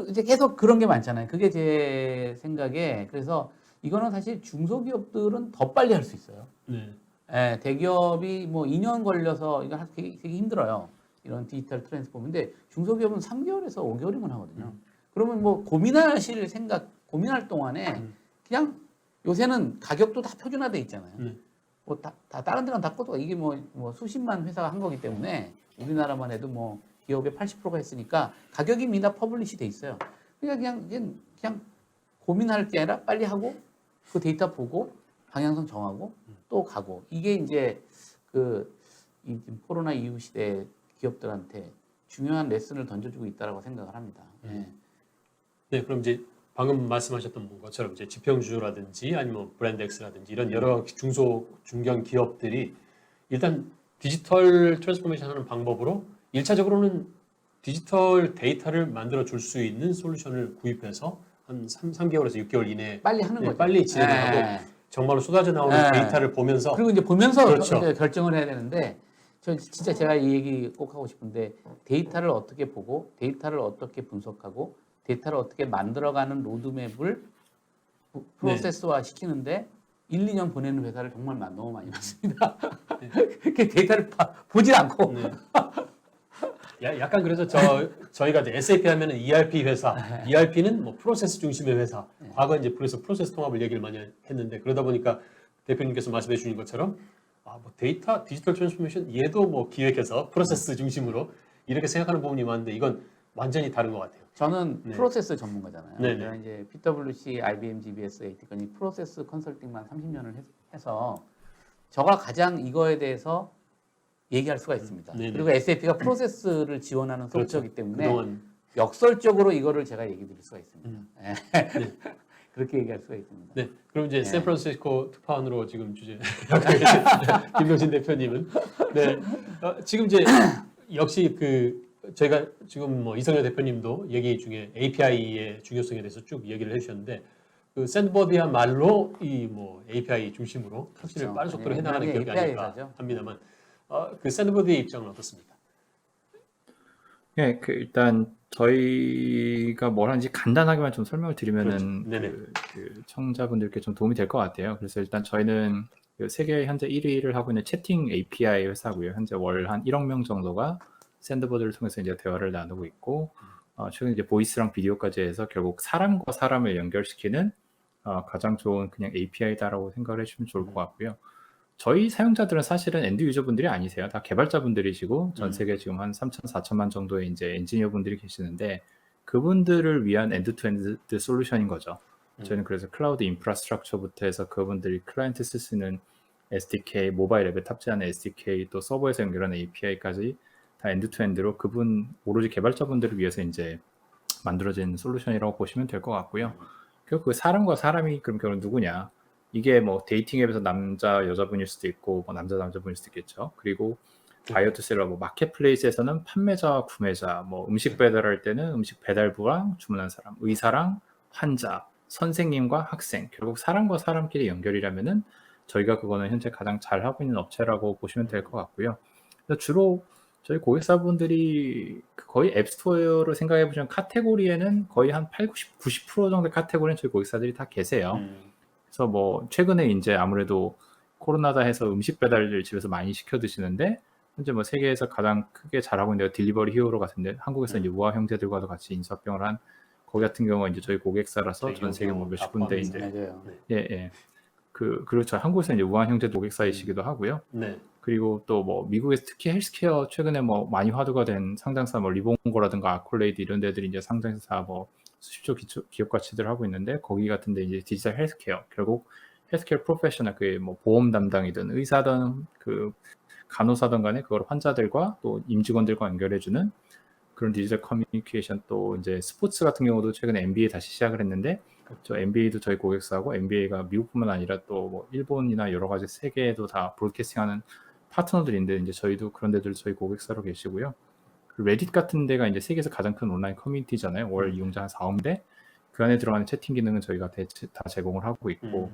이제 계속 그런 게 많잖아요. 그게 제 생각에. 그래서 이거는 사실 중소기업들은 더 빨리 할 수 있어요. 네. 예, 대기업이 뭐 2년 걸려서 이거 되게 힘들어요. 이런 디지털 트랜스포머. 근데 중소기업은 3개월에서 5개월이면 하거든요. 그러면 뭐 고민할 동안에 그냥 요새는 가격도 다 표준화돼 있잖아요. 뭐 다른 데랑 다 꺼도 이게 뭐 수십만 회사가 한 거기 때문에 우리나라만 해도 뭐 기업의 80%가 했으니까 가격이 이미 다 퍼블리시 돼 있어요. 그러니까 그냥 고민할 게 아니라 빨리 하고 그 데이터 보고 방향성 정하고 또 가고 이게 이제 이 코로나 이후 시대 기업들한테 중요한 레슨을 던져주고 있다라고 생각을 합니다. 네. 네, 그럼 이제 방금 말씀하셨던 것처럼 이제 지평주라든지 아니면 브랜드엑스라든지 이런 여러 중소 중견 기업들이 일단 디지털 트랜스포메이션 하는 방법으로 1차적으로는 디지털 데이터를 만들어 줄 수 있는 솔루션을 구입해서 한 3개월에서 6개월 이내에 빨리 하는 네, 거죠. 빨리 진행을 예. 하고 정말로 쏟아져 나오는 예. 데이터를 보면서 그리고 이제 보면서 그렇죠. 이제 결정을 해야 되는데 저 진짜 제가 이 얘기 꼭 하고 싶은데 데이터를 어떻게 보고 데이터를 어떻게 분석하고 데이터를 어떻게 만들어가는 로드맵을 프로세스화 시키는데 1, 2년 보내는 회사를 정말 너무 많이 봤습니다. 그 데이터를 보질 않고 네. 약간 그래서 저희가 이제 SAP 하면은 ERP 회사, ERP는 뭐 프로세스 중심의 회사. 과거 이제 그래서 프로세스 통합을 얘기를 많이 했는데 그러다 보니까 대표님께서 말씀해 주신 것처럼 뭐 데이터 디지털 트랜스포메이션 얘도 뭐 기획해서 프로세스 중심으로 이렇게 생각하는 부분이 많은데 이건 완전히 다른 것 같아요. 저는 네. 프로세스 전문가잖아요. 네네. 제가 이제 PwC, IBM, GBS, AT까지 프로세스 컨설팅만 30년을 해서 저가 가장 이거에 대해서 얘기할 수가 있습니다. 네네. 그리고 SAP가 프로세스를 지원하는 소프트웨어이기 때문에 그동안 역설적으로 이거를 제가 얘기 드릴 수가 있습니다. 예. 네. 그렇게 얘기할 수가 있습니다. 네. 그럼 이제 네. 샌프란시스코 특파원으로 지금 주제 김동진 대표님은 네. 지금 이제 역시 저희가 지금 뭐 이성열 대표님도 얘기 중에 API의 중요성에 대해서 쭉 얘기를 해주셨는데 샌드버드야말로 이 뭐 API 중심으로 혁신을 그렇죠. 빠른 속도로 네, 해나가는 기업이 API 아닐까 회사죠. 합니다만 그 샌드버드의 입장은 어떻습니까? 네, 일단 저희가 뭘 하는지 간단하게만 좀 설명을 드리면은 그렇죠. 네네. 그 청자분들께 좀 도움이 될 것 같아요. 그래서 일단 저희는 그 세계 현재 1위를 하고 있는 채팅 API 회사고요. 현재 월 한 1억 명 정도가 샌드버드를 통해서 이제 대화를 나누고 있고, 최근 이제 보이스랑 비디오까지 해서 결국 사람과 사람을 연결시키는 가장 좋은 그냥 API다라고 생각을 해주시면 좋을 것 같고요. 저희 사용자들은 사실은 엔드 유저분들이 아니세요. 다 개발자분들이시고 전 세계 지금 한 3천, 4천만 정도의 이제 엔지니어분들이 계시는데 그분들을 위한 엔드-투-엔드 솔루션인 거죠. 저희는 그래서 클라우드 인프라스트럭처부터 해서 그분들이 클라이언트 쓸 수 있는 SDK, 모바일 앱에 탑재하는 SDK, 또 서버에서 연결하는 API까지 다 엔드-투-엔드로 그분 오로지 개발자분들을 위해서 이제 만들어진 솔루션이라고 보시면 될 것 같고요. 결국 그 사람과 사람이 그럼 결국 누구냐? 이게 뭐 데이팅 앱에서 남자 여자분일 수도 있고 뭐 남자 남자분일 수도 있겠죠. 그리고 바이어투 셀러 뭐 마켓플레이스에서는 판매자와 구매자, 뭐 음식 배달할 때는 음식 배달부랑 주문한 사람, 의사랑 환자, 선생님과 학생, 결국 사람과 사람끼리 연결이라면은 저희가 그거는 현재 가장 잘 하고 있는 업체라고 보시면 될 것 같고요. 그래서 주로 저희 고객사분들이 거의 앱스토어로 생각해 보시면 카테고리에는 거의 한 90% 정도의 카테고리는 저희 고객사들이 다 계세요. 그래서 뭐 최근에 이제 아무래도 코로나다 해서 음식 배달을 집에서 많이 시켜 드시는데 현재 뭐 세계에서 가장 크게 잘하고 있는 데가 딜리버리 히어로 같은데 한국에서 이제 우아 형제들과도 같이 인수합병을 한 거기 같은 경우가 이제 저희 고객사라서 전 세계 뭐 몇십 군데 이제 맞아요. 예. 그렇죠. 한국에서 이제 우한 형제 고객사이시기도 하고요. 네. 그리고 또 뭐 미국에서 특히 헬스케어 최근에 뭐 많이 화두가 된 상장사 뭐 리본고라든가 아콜레이드 이런 데들이 이제 상장사 뭐 수십조 기업 가치들 하고 있는데 거기 같은데 이제 디지털 헬스케어 결국 헬스케어 프로페셔널 그 뭐 보험 담당이든 의사든 그 간호사든 간에 그걸 환자들과 또 임직원들과 연결해주는 그런 디지털 커뮤니케이션 또 이제 스포츠 같은 경우도 최근에 NBA 다시 시작을 했는데 저 NBA도 저희 고객사고 NBA가 미국뿐만 아니라 또 뭐 일본이나 여러 가지 세계에도 다 브로드캐스팅하는 파트너들인데 이제 저희도 그런 데들 저희 고객사로 계시고요. 레딧 같은 데가 이제 세계에서 가장 큰 온라인 커뮤니티잖아요. 월 이용자 한 4억인데 그 안에 들어가는 채팅 기능은 저희가 다 제공을 하고 있고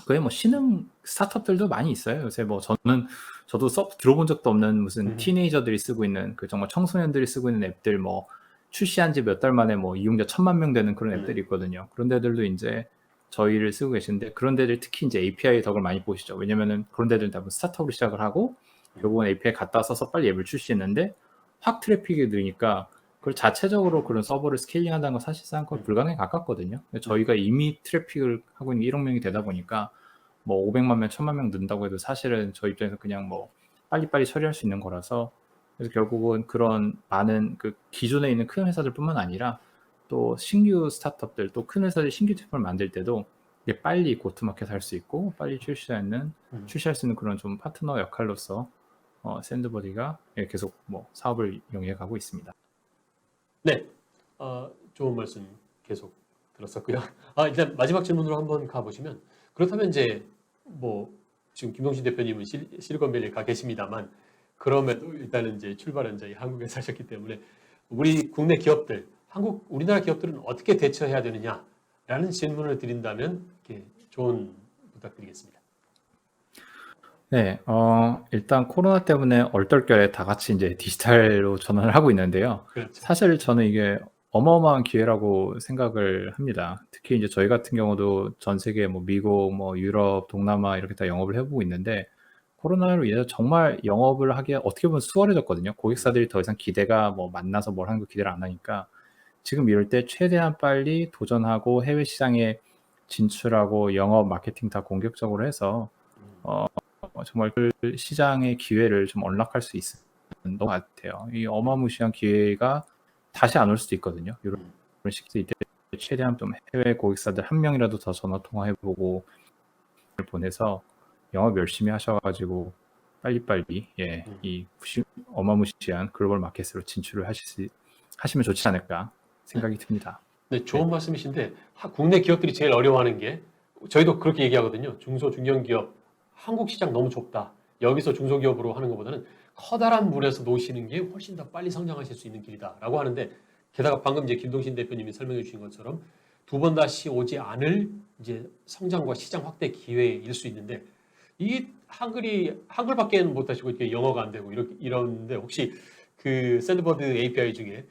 그에 뭐 신흥 스타트업들도 많이 있어요. 요새 뭐 저도 들어본 적도 없는 무슨 티네이저들이 쓰고 있는 그 정말 청소년들이 쓰고 있는 앱들 뭐 출시한 지 몇 달 만에 뭐 이용자 1,000만 명 되는 그런 앱들이 있거든요. 그런 데들도 이제 저희를 쓰고 계신데 그런 데들 특히 이제 API 덕을 많이 보시죠. 왜냐면은 그런 데들은 대부분 스타트업으로 시작을 하고 결국은 API 갖다 써서 빨리 앱을 출시했는데 확 트래픽이 느니까 그걸 자체적으로 그런 서버를 스케일링 한다는 건 사실상 거의 불가능에 가깝거든요. 저희가 이미 트래픽을 하고 있는 1억 명이 되다 보니까 뭐 500만 명, 1000만 명 는다고 해도 사실은 저희 입장에서 그냥 뭐 빨리빨리 처리할 수 있는 거라서 그래서 결국은 그런 많은 그 기존에 있는 큰 회사들뿐만 아니라 또 신규 스타트업들 또 큰 회사들이 신규 제품을 만들 때도 이게 빨리 고트마켓 할 수 있고 빨리 출시할 수 있는 그런 좀 파트너 역할로서 샌드버디가 계속 뭐 사업을 영위해 가고 있습니다. 네, 좋은 말씀 계속 들었었고요. 일단 마지막 질문으로 한번 가보시면 그렇다면 이제 뭐 지금 김동신 대표님은 실리콘밸리에 가 계십니다만 그럼에도 일단은 이제 출발은 저희 한국에 사셨기 때문에 우리 국내 기업들, 우리나라 기업들은 어떻게 대처해야 되느냐라는 질문을 드린다면 이렇게 조언 부탁드리겠습니다. 네, 일단 코로나 때문에 얼떨결에 다 같이 이제 디지털로 전환을 하고 있는데요. 그렇죠. 사실 저는 이게 어마어마한 기회라고 생각을 합니다. 특히 이제 저희 같은 경우도 전 세계 뭐 미국, 뭐 유럽, 동남아 이렇게 다 영업을 해보고 있는데 코로나로 인해서 정말 영업을 하기가 어떻게 보면 수월해졌거든요. 고객사들이 더 이상 기대가 뭐 만나서 뭘 하는 거 기대를 안 하니까 지금 이럴 때 최대한 빨리 도전하고 해외 시장에 진출하고 영업, 마케팅 다 공격적으로 해서 정말 그 시장의 기회를 좀 언락할 수 있는 것 같아요. 이 어마무시한 기회가 다시 안 올 수도 있거든요. 이런 시기에 이때 최대한 좀 해외 고객사들 한 명이라도 더 전화 통화해보고 보내서 영업 열심히 하셔가지고 빨리빨리 이 어마무시한 글로벌 마켓으로 진출을 하시면 좋지 않을까 생각이 듭니다. 네, 좋은 말씀이신데 국내 기업들이 제일 어려워하는 게 저희도 그렇게 얘기하거든요. 중소 중견기업 한국 시장 너무 좁다. 여기서 중소기업으로 하는 것보다는 커다란 물에서 놓으시는 게 훨씬 더 빨리 성장하실 수 있는 길이다라고 하는데 게다가 방금 이제 김동신 대표님이 설명해 주신 것처럼 두 번 다시 오지 않을 이제 성장과 시장 확대 기회일 수 있는데 이 한글밖에는 못하시고 이렇게 영어가 안 되고 이러는데 혹시 그 샌드버드 API 중에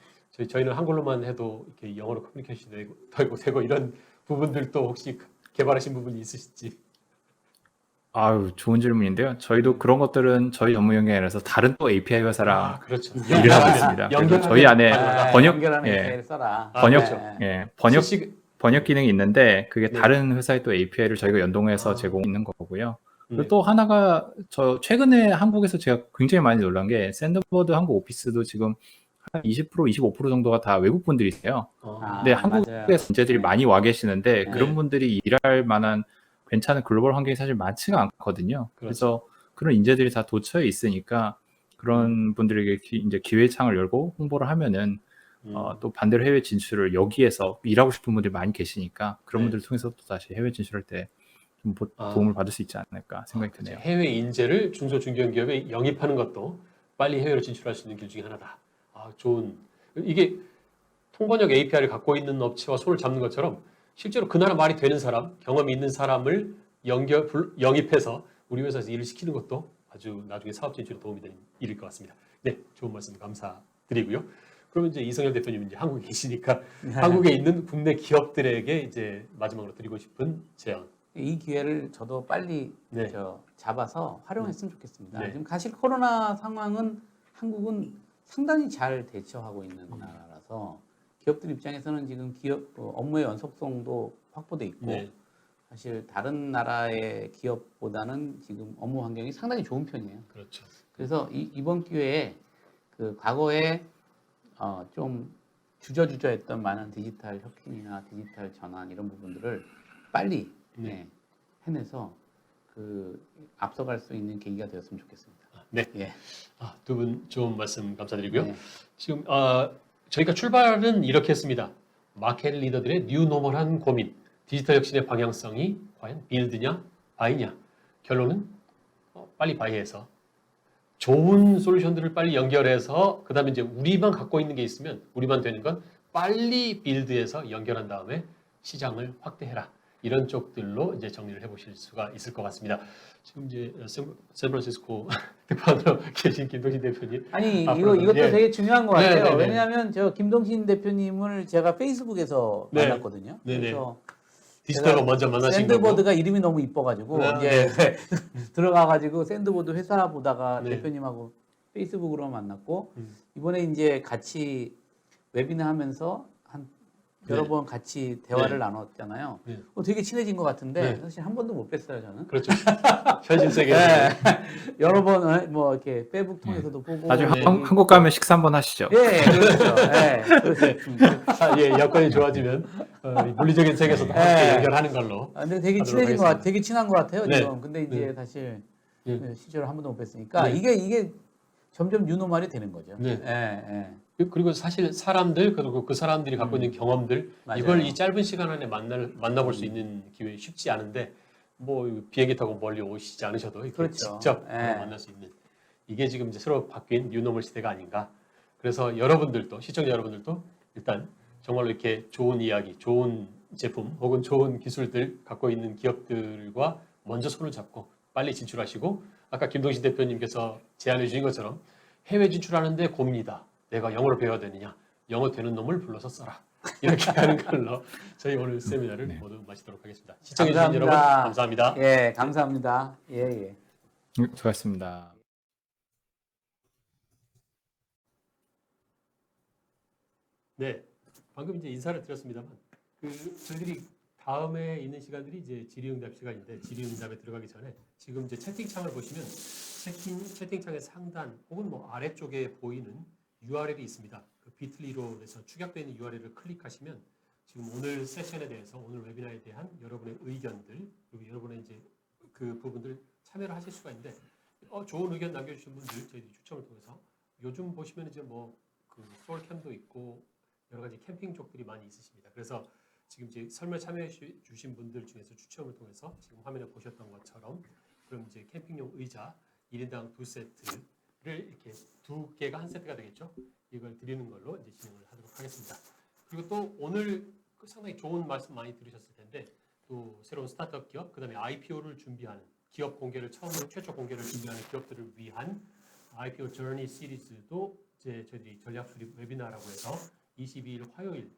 저희는 한글로만 해도 이렇게 영어로 커뮤니케이션 되고 이런 부분들도 혹시 개발하신 부분이 있으실지? 아유, 좋은 질문인데요. 저희도 그런 것들은 저희 전문 영역이라서 다른 또 API 회사랑 그렇죠. 일을 하고 있습니다. 그래서 저희 안에 번역, 연결하는 예, API를 써라. 번역, 네. 번역 기능이 있는데 그게 네. 다른 회사의 또 API를 저희가 연동해서 제공하는 거고요. 그리고 네. 또 하나가 저 최근에 한국에서 제가 굉장히 많이 놀란 게 샌드버드 한국 오피스도 지금 한 20%, 25% 정도가 다 외국 분들이세요. 근데 한국에서 인재들이 네. 많이 와 계시는데 네. 그런 분들이 일할 만한 괜찮은 글로벌 환경이 사실 많지가 않거든요. 그래서 그런 인재들이 다 도처에 있으니까 그런 분들에게 이제 기회창을 열고 홍보를 하면은 또 반대로 해외 진출을 여기에서 일하고 싶은 분들이 많이 계시니까 그런 분들을 통해서 또 다시 해외 진출할 때 좀 도움을 받을 수 있지 않을까 생각이 드네요. 해외 인재를 중소 중견기업에 영입하는 것도 빨리 해외로 진출할 수 있는 길 중에 하나다. 좋은 이게 통번역 API를 갖고 있는 업체와 손을 잡는 것처럼 실제로 그 나라 말이 되는 사람, 경험이 있는 사람을 영입해서 우리 회사에서 일을 시키는 것도 아주 나중에 사업 진출에 도움이 되는 일일 것 같습니다. 네, 좋은 말씀 감사드리고요. 그러면 이제 이성열 대표님 이제 한국에 계시니까 한국에 있는 국내 기업들에게 이제 마지막으로 드리고 싶은 제안. 이 기회를 저도 빨리 네. 잡아서 활용했으면 좋겠습니다. 네. 지금 사실 코로나 상황은 한국은 상당히 잘 대처하고 있는 나라라서 기업들 입장에서는 지금 업무의 연속성도 확보돼 있고 네. 사실 다른 나라의 기업보다는 지금 업무 환경이 상당히 좋은 편이에요. 그렇죠. 그래서 이번 기회에 그 과거에 좀 주저주저했던 많은 디지털 혁신이나 디지털 전환 이런 부분들을 빨리 해내서 그 앞서갈 수 있는 계기가 되었으면 좋겠습니다. 네. 예. 두 분 좋은 말씀 감사드리고요. 네. 지금 저희가 출발은 이렇게 했습니다. 마켓 리더들의 뉴노멀한 고민, 디지털 혁신의 방향성이 과연 빌드냐, 바이냐. 결론은 빨리 바이해서 좋은 솔루션들을 빨리 연결해서 그다음에 이제 우리만 갖고 있는 게 있으면 우리만 되는 건 빨리 빌드해서 연결한 다음에 시장을 확대해라. 이런 쪽들로 이제 정리를 해보실 수가 있을 것 같습니다. 지금 이제 샌프란시스코 특파원으로 계신 김동신 대표님. 아니 앞으로는, 이것도 예. 되게 중요한 것 같아요. 네, 네, 네. 왜냐하면 저 김동신 대표님을 제가 페이스북에서 네. 만났거든요. 네, 네. 그래서 디지털로 먼저 만나신 거고. 샌드보드가 이름이 너무 이뻐가지고 네. 이제 들어가가지고 샌드보드 회사 보다가 네. 대표님하고 페이스북으로 만났고 이번에 이제 같이 웨비나 하면서 한 여러 번 같이 대화를 나눴잖아요. 네. 되게 친해진 것 같은데 네. 사실 한 번도 못 뵀어요 저는. 그렇죠. 현실 세계에서. 네. 여러 번 뭐 이렇게 페북 통해서도 보고. 나중에 네. 한국 가면 식사 한번 하시죠. 예, 그렇죠. 예. 예, 여건이 좋아지면 물리적인 세계에서도 함께 연결하는 걸로. 근데 되게 하도록 친해진 것 하겠습니다. 되게 친한 것 같아요 네. 지금. 근데 이제 네. 사실 네. 시절을 한 번도 못 뵀으니까 네. 이게 점점 뉴노멀이 되는 거죠. 네. 예. 그리고 사실 사람들 그리고 그 사람들이 갖고 있는 경험들 맞아요. 이걸 이 짧은 시간 안에 만나볼 수 있는 기회 쉽지 않은데 뭐 비행기 타고 멀리 오시지 않으셔도 이렇게 그렇죠. 직접 예. 만날 수 있는 이게 지금 이제 새로 바뀐 뉴노멀 시대가 아닌가 그래서 여러분들도 시청자 여러분들도 일단 정말로 이렇게 좋은 이야기, 좋은 제품 혹은 좋은 기술들 갖고 있는 기업들과 먼저 손을 잡고 빨리 진출하시고 아까 김동신 대표님께서 제안해 주신 것처럼 해외 진출하는데 고민이다. 내가 영어를 배워야 되느냐? 영어 되는 놈을 불러서 써라. 이렇게 하는 걸로 저희 오늘 세미나를 네. 모두 마치도록 하겠습니다. 시청해 주신 여러분 감사합니다. 감사합니다. 예, 감사합니다. 예, 예. 수고하셨습니다. 네, 방금 이제 인사를 드렸습니다만 저희들이 다음에 있는 시간들이 이제 질의응답 시간인데 질의응답에 들어가기 전에 지금 이제 채팅창을 보시면 채팅창의 상단 혹은 뭐 아래쪽에 보이는 URL이 있습니다. 그 비틀리로 해서 축약되어 있는 URL을 클릭하시면 지금 오늘 세션에 대해서 오늘 웨비나에 대한 여러분의 의견들 그리고 여러분의 이제 그 부분들 참여를 하실 수가 있는데 좋은 의견 남겨주신 분들 저희들이 추첨을 통해서 요즘 보시면 이제 뭐그 솔캠도 있고 여러 가지 캠핑족들이 많이 있으십니다. 그래서 지금 이제 설명 참여해 주신 분들 중에서 추첨을 통해서 지금 화면에 보셨던 것처럼 그럼 이제 캠핑용 의자 1인당 2세트를 이렇게 2개가 한 세트가 되겠죠. 이걸 드리는 걸로 이제 진행을 하도록 하겠습니다. 그리고 또 오늘 상당히 좋은 말씀 많이 들으셨을 텐데 또 새로운 스타트업 기업, 그다음에 IPO를 준비하는 기업 공개를 최초 공개를 준비하는 기업들을 위한 IPO 저니 시리즈도 이제 저희들이 전략 수립 웨비나라고 해서 22일 화요일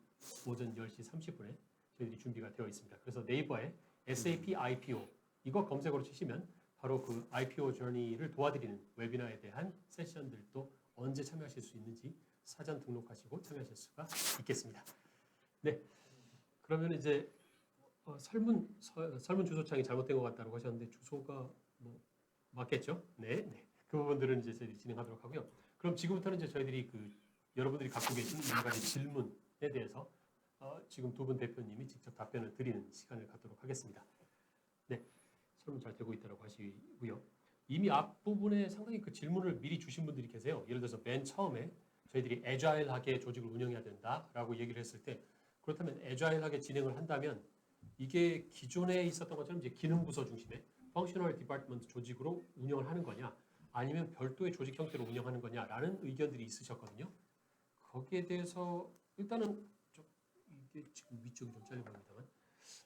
오전 10시 30분에 저희들이 준비가 되어 있습니다. 그래서 네이버에 SAP IPO 이거 검색어로 치시면 바로 그 IPO 저니를 도와드리는 웨비나에 대한 세션들도 언제 참여하실 수 있는지 사전 등록하시고 참여하실 수가 있겠습니다. 네, 그러면 이제 설문 주소창이 잘못된 것 같다고 하셨는데 주소가 뭐 맞겠죠? 네, 네. 그 부분들은 이제 저희들이 진행하도록 하고요. 그럼 지금부터는 이제 저희들이 여러분들이 갖고 계신 여러 가지 질문에 대해서 지금 두 분 대표님이 직접 답변을 드리는 시간을 갖도록 하겠습니다. 네, 설문 잘 되고 있다고 하시고요. 이미 앞부분에 상당히 그 질문을 미리 주신 분들이 계세요. 예를 들어서 맨 처음에 저희들이 애자일하게 조직을 운영해야 된다라고 얘기를 했을 때 그렇다면 애자일하게 진행을 한다면 이게 기존에 있었던 것처럼 이제 기능 부서 중심의 펑셔널 디파트먼트 조직으로 운영을 하는 거냐 아니면 별도의 조직 형태로 운영하는 거냐라는 의견들이 있으셨거든요. 거기에 대해서 일단은 이게 지금 위쪽이 좀 잘려 보입니다만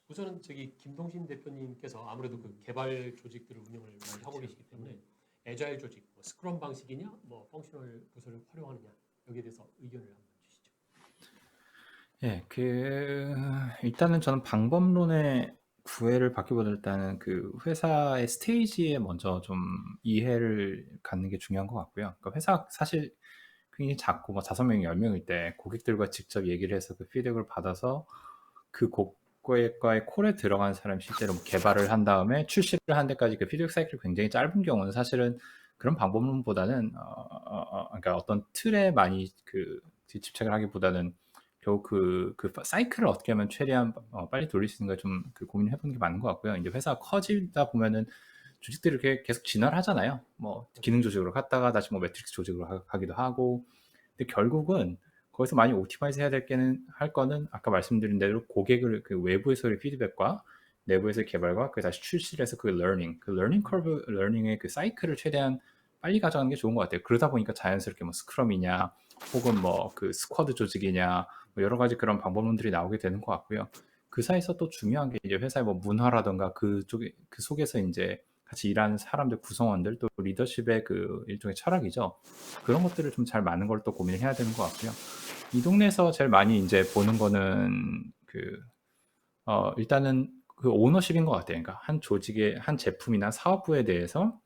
우선은 김동신 대표님께서 아무래도 그 개발 조직들을 운영을 많이 하고 계시기 때문에 애자일 조직, 뭐 스크럼 방식이냐, 뭐 펑셔널 부서를 활용하느냐 여기에 대해서 의견을 한번 주시죠. 예, 일단은 저는 방법론의 구애를 받기보다 일단은 그 회사의 스테이지에 먼저 좀 이해를 갖는 게 중요한 것 같고요. 그러니까 회사 사실 굉장히 작고 뭐 5명, 10명일 때 고객들과 직접 얘기를 해서 그 피드백을 받아서 그 고객과의 콜에 들어간 사람이 실제로 개발을 한 다음에 출시를 한 데까지 그 피드백 사이클이 굉장히 짧은 경우는 사실은 그런 방법론보다는 그러니까 어떤 틀에 많이 집착을 하기보다는 결국 그 사이클을 어떻게 하면 최대한 빨리 돌릴 수 있는가 좀 고민을 해보는 게 맞는 것 같고요. 이제 회사가 커지다 보면은 조직들이 이렇게 계속 진화를 하잖아요. 뭐 기능 조직으로 갔다가 다시 뭐 매트릭스 조직으로 가기도 하고. 근데 결국은 거기서 많이 옵티마이즈 해야 할 거는 아까 말씀드린 대로 고객을 그 외부에서의 피드백과 내부에서의 개발과 그 다시 출시를 해서 그 러닝 커브 러닝의 그 사이클을 최대한 빨리 가져가는 게 좋은 것 같아요. 그러다 보니까 자연스럽게 뭐 스크럼이냐 혹은 뭐 그 스쿼드 조직이냐 뭐 여러 가지 그런 방법론들이 나오게 되는 것 같고요. 그 사이에서 또 중요한 게 이제 회사의 뭐 문화라던가 그 속에서 이제 같이 일하는 사람들 구성원들 또 리더십의 그 일종의 철학이죠. 그런 것들을 좀 잘 맞는 걸 또 고민을 해야 되는 것 같고요. 이 동네에서 제일 많이 이제 보는 거는 일단은 그 오너십인 것 같아요. 그러니까 한 조직의 한 제품이나 사업부에 대해서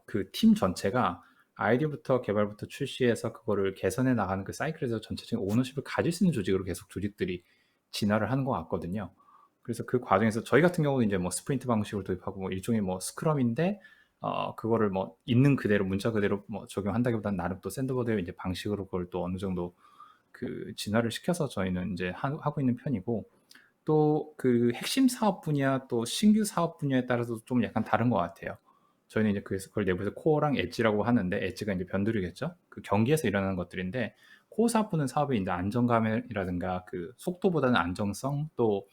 그 팀 전체가 아이디어부터 개발부터 출시해서 그거를 개선해 나가는 그 사이클에서 전체적인 오너십을 가질 수 있는 조직으로 계속 조직들이 진화를 하는 것 같거든요. 그래서 그 과정에서 저희 같은 경우는 이제 뭐 스프린트 방식을 도입하고 뭐 일종의 뭐 스크럼인데 그거를 뭐 있는 그대로 문자 그대로 뭐 적용한다기보다는 나름 또 샌드보드의 이제 방식으로 그걸 또 어느 정도 그 진화를 시켜서 저희는 이제 하고 있는 편이고 또 그 핵심 사업 분야 또 신규 사업 분야에 따라서 좀 약간 다른 것 같아요. 저희는 이제 그걸 내부에서 코어랑 엣지라고 하는데 엣지가 이제 변두리겠죠. 그 경기에서 일어나는 것들인데 코어 사업부는 사업의 이제 안정감이라든가 그 속도보다는 안정성 또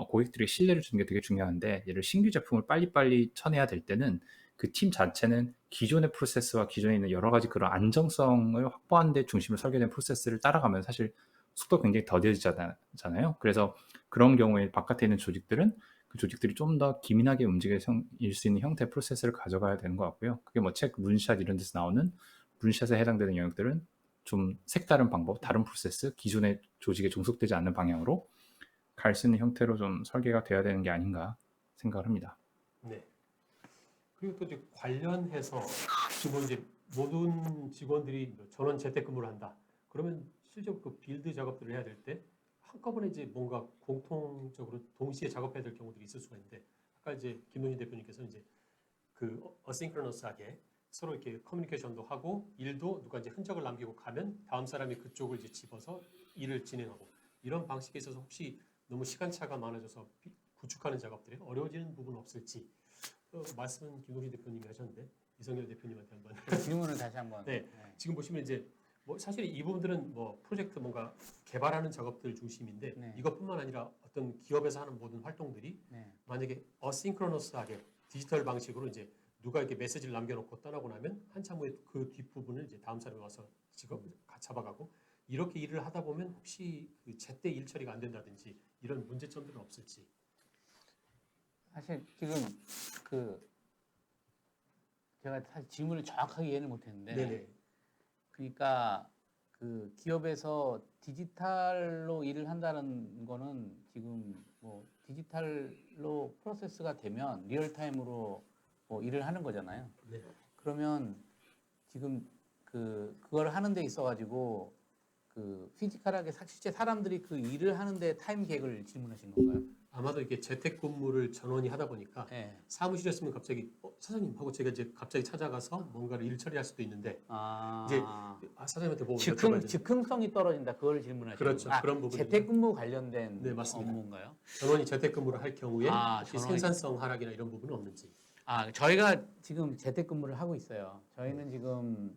고객들이 신뢰를 주는 게 되게 중요한데 예를 신규 제품을 빨리빨리 쳐내야 될 때는 그 팀 자체는 기존의 프로세스와 기존에 있는 여러 가지 그런 안정성을 확보하는 데 중심을 설계된 프로세스를 따라가면 사실 속도가 굉장히 더뎌지잖아요. 그래서 그런 경우에 바깥에 있는 조직들은 그 조직들이 좀 더 기민하게 움직일 수 있는 형태의 프로세스를 가져가야 되는 것 같고요. 그게 뭐 책, 문샷 이런 데서 나오는 문샷에 해당되는 영역들은 좀 색다른 방법, 다른 프로세스, 기존의 조직에 종속되지 않는 방향으로 갈 수 있는 형태로 좀 설계가 돼야 되는 게 아닌가 생각을 합니다. 네. 그리고 또 이제 관련해서 지금 이제 모든 직원들이 전원 재택근무를 한다. 그러면 실제로 그 빌드 작업들을 해야 될 때 한꺼번에 이제 뭔가 공통적으로 동시에 작업해야 될 경우들이 있을 수가 있는데 아까 이제 김동진 대표님께서 이제 그 어싱크러너스하게 서로 이렇게 커뮤니케이션도 하고 일도 누가 이제 흔적을 남기고 가면 다음 사람이 그쪽을 이제 집어서 일을 진행하고 이런 방식에 있어서 혹시 너무 시간차가 많아져서 구축하는 작업들이 어려워지는 부분은 없을지 말씀은 김동진 대표님이 하셨는데 이성열 대표님한테 한번 질문을 다시 한번. 네, 지금 보시면 이제 뭐 사실 이 부분들은 뭐 프로젝트 뭔가 개발하는 작업들 중심인데 네. 이것뿐만 아니라 어떤 기업에서 하는 모든 활동들이 네. 만약에 어싱크러너스하게 디지털 방식으로 이제 누가 이렇게 메시지를 남겨놓고 떠나고 나면 한참 후에 그 뒷부분을 이제 다음 사람이 와서 잡아가고 이렇게 일을 하다 보면 혹시 그 제때 일 처리가 안 된다든지 이런 문제점들은 없을지. 사실 지금 그 제가 사실 질문을 정확하게 이해는 못했는데, 네네. 그러니까 그 기업에서 디지털로 일을 한다는 거는 지금 뭐 디지털로 프로세스가 되면 리얼타임으로 뭐 일을 하는 거잖아요. 네. 그러면 지금 그걸 하는 데 있어 가지고 그 피지컬하게 실제 사람들이 그 일을 하는데 타임 계획을 질문하신 건가요? 아마도 이게 재택근무를 전원이 하다 보니까 네. 사무실이었으면 갑자기 사장님 하고 제가 이제 갑자기 찾아가서 뭔가를 일 처리할 수도 있는데 이제 사장님한테 보고 여쭤봐야 돼요. 즉흥성이 떨어진다. 그걸 질문하시는 그렇죠. 거예요. 그런 부분이죠. 재택근무 관련된 네, 맞습니다. 업무인가요? 전원이 재택근무를 할 경우에 혹시 전원이- 생산성 하락이나 이런 부분은 없는지. 저희가 지금 재택근무를 하고 있어요. 저희는 지금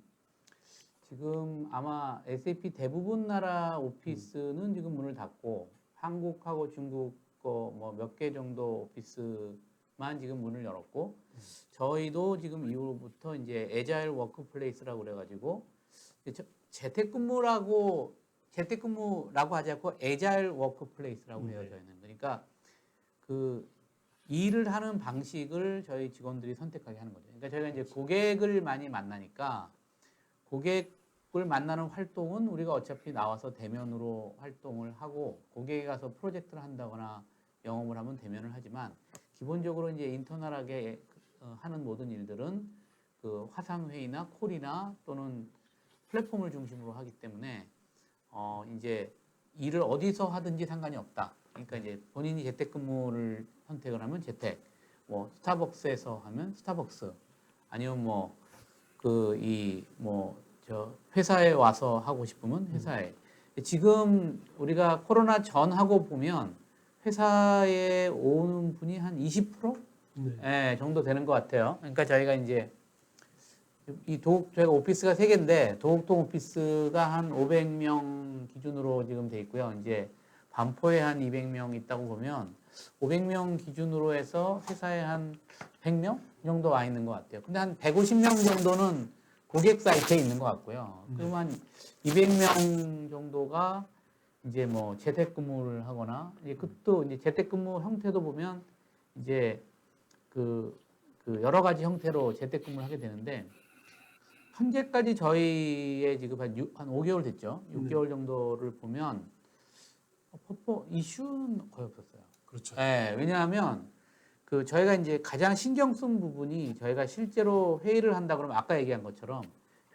아마 SAP 대부분 나라 오피스는 지금 문을 닫고 한국하고 중국 거 뭐 몇 개 정도 오피스만 지금 문을 열었고 저희도 지금 이후부터 이제 에자일 워크플레이스라고 그래가지고 재택근무라고 하지 않고 에자일 워크플레이스라고 해요. 네. 저희는. 그러니까 그 일을 하는 방식을 저희 직원들이 선택하게 하는 거죠. 그러니까 저희가 이제 고객을 많이 만나니까 고객을 만나는 활동은 우리가 어차피 나와서 대면으로 활동을 하고 고객에 가서 프로젝트를 한다거나 영업을 하면 대면을 하지만 기본적으로 이제 인터널하게 하는 모든 일들은 그 화상회의나 콜이나 또는 플랫폼을 중심으로 하기 때문에 이제 일을 어디서 하든지 상관이 없다. 그러니까 이제 본인이 재택근무를 선택을 하면 재택, 뭐 스타벅스에서 하면 스타벅스, 아니면 뭐 저 회사에 와서 하고 싶으면 회사에. 지금 우리가 코로나 전하고 보면 회사에 오는 분이 한 20% 네. 정도 되는 것 같아요. 그러니까 저희가 이제 저희가 오피스가 3개인데 도곡동 오피스가 한 500명 기준으로 지금 돼 있고요. 이제 반포에 한 200명 있다고 보면 500명 기준으로 해서 회사에 한 100명 정도 와 있는 것 같아요. 근데 한 150명 정도는 고객 사이트에 있는 것 같고요. 그럼 한 200명 정도가 이제 뭐 재택근무를 하거나 이제 그것도 이제 재택근무 형태도 보면 이제 그 여러 가지 형태로 재택근무를 하게 되는데 현재까지 저희의 지금 한 5개월 됐죠. 6개월 정도를 보면 퍼포 이슈는 거의 없었어요. 그렇죠. 네, 왜냐하면 저희가 이제 가장 신경 쓴 부분이 저희가 실제로 회의를 한다 그러면 아까 얘기한 것처럼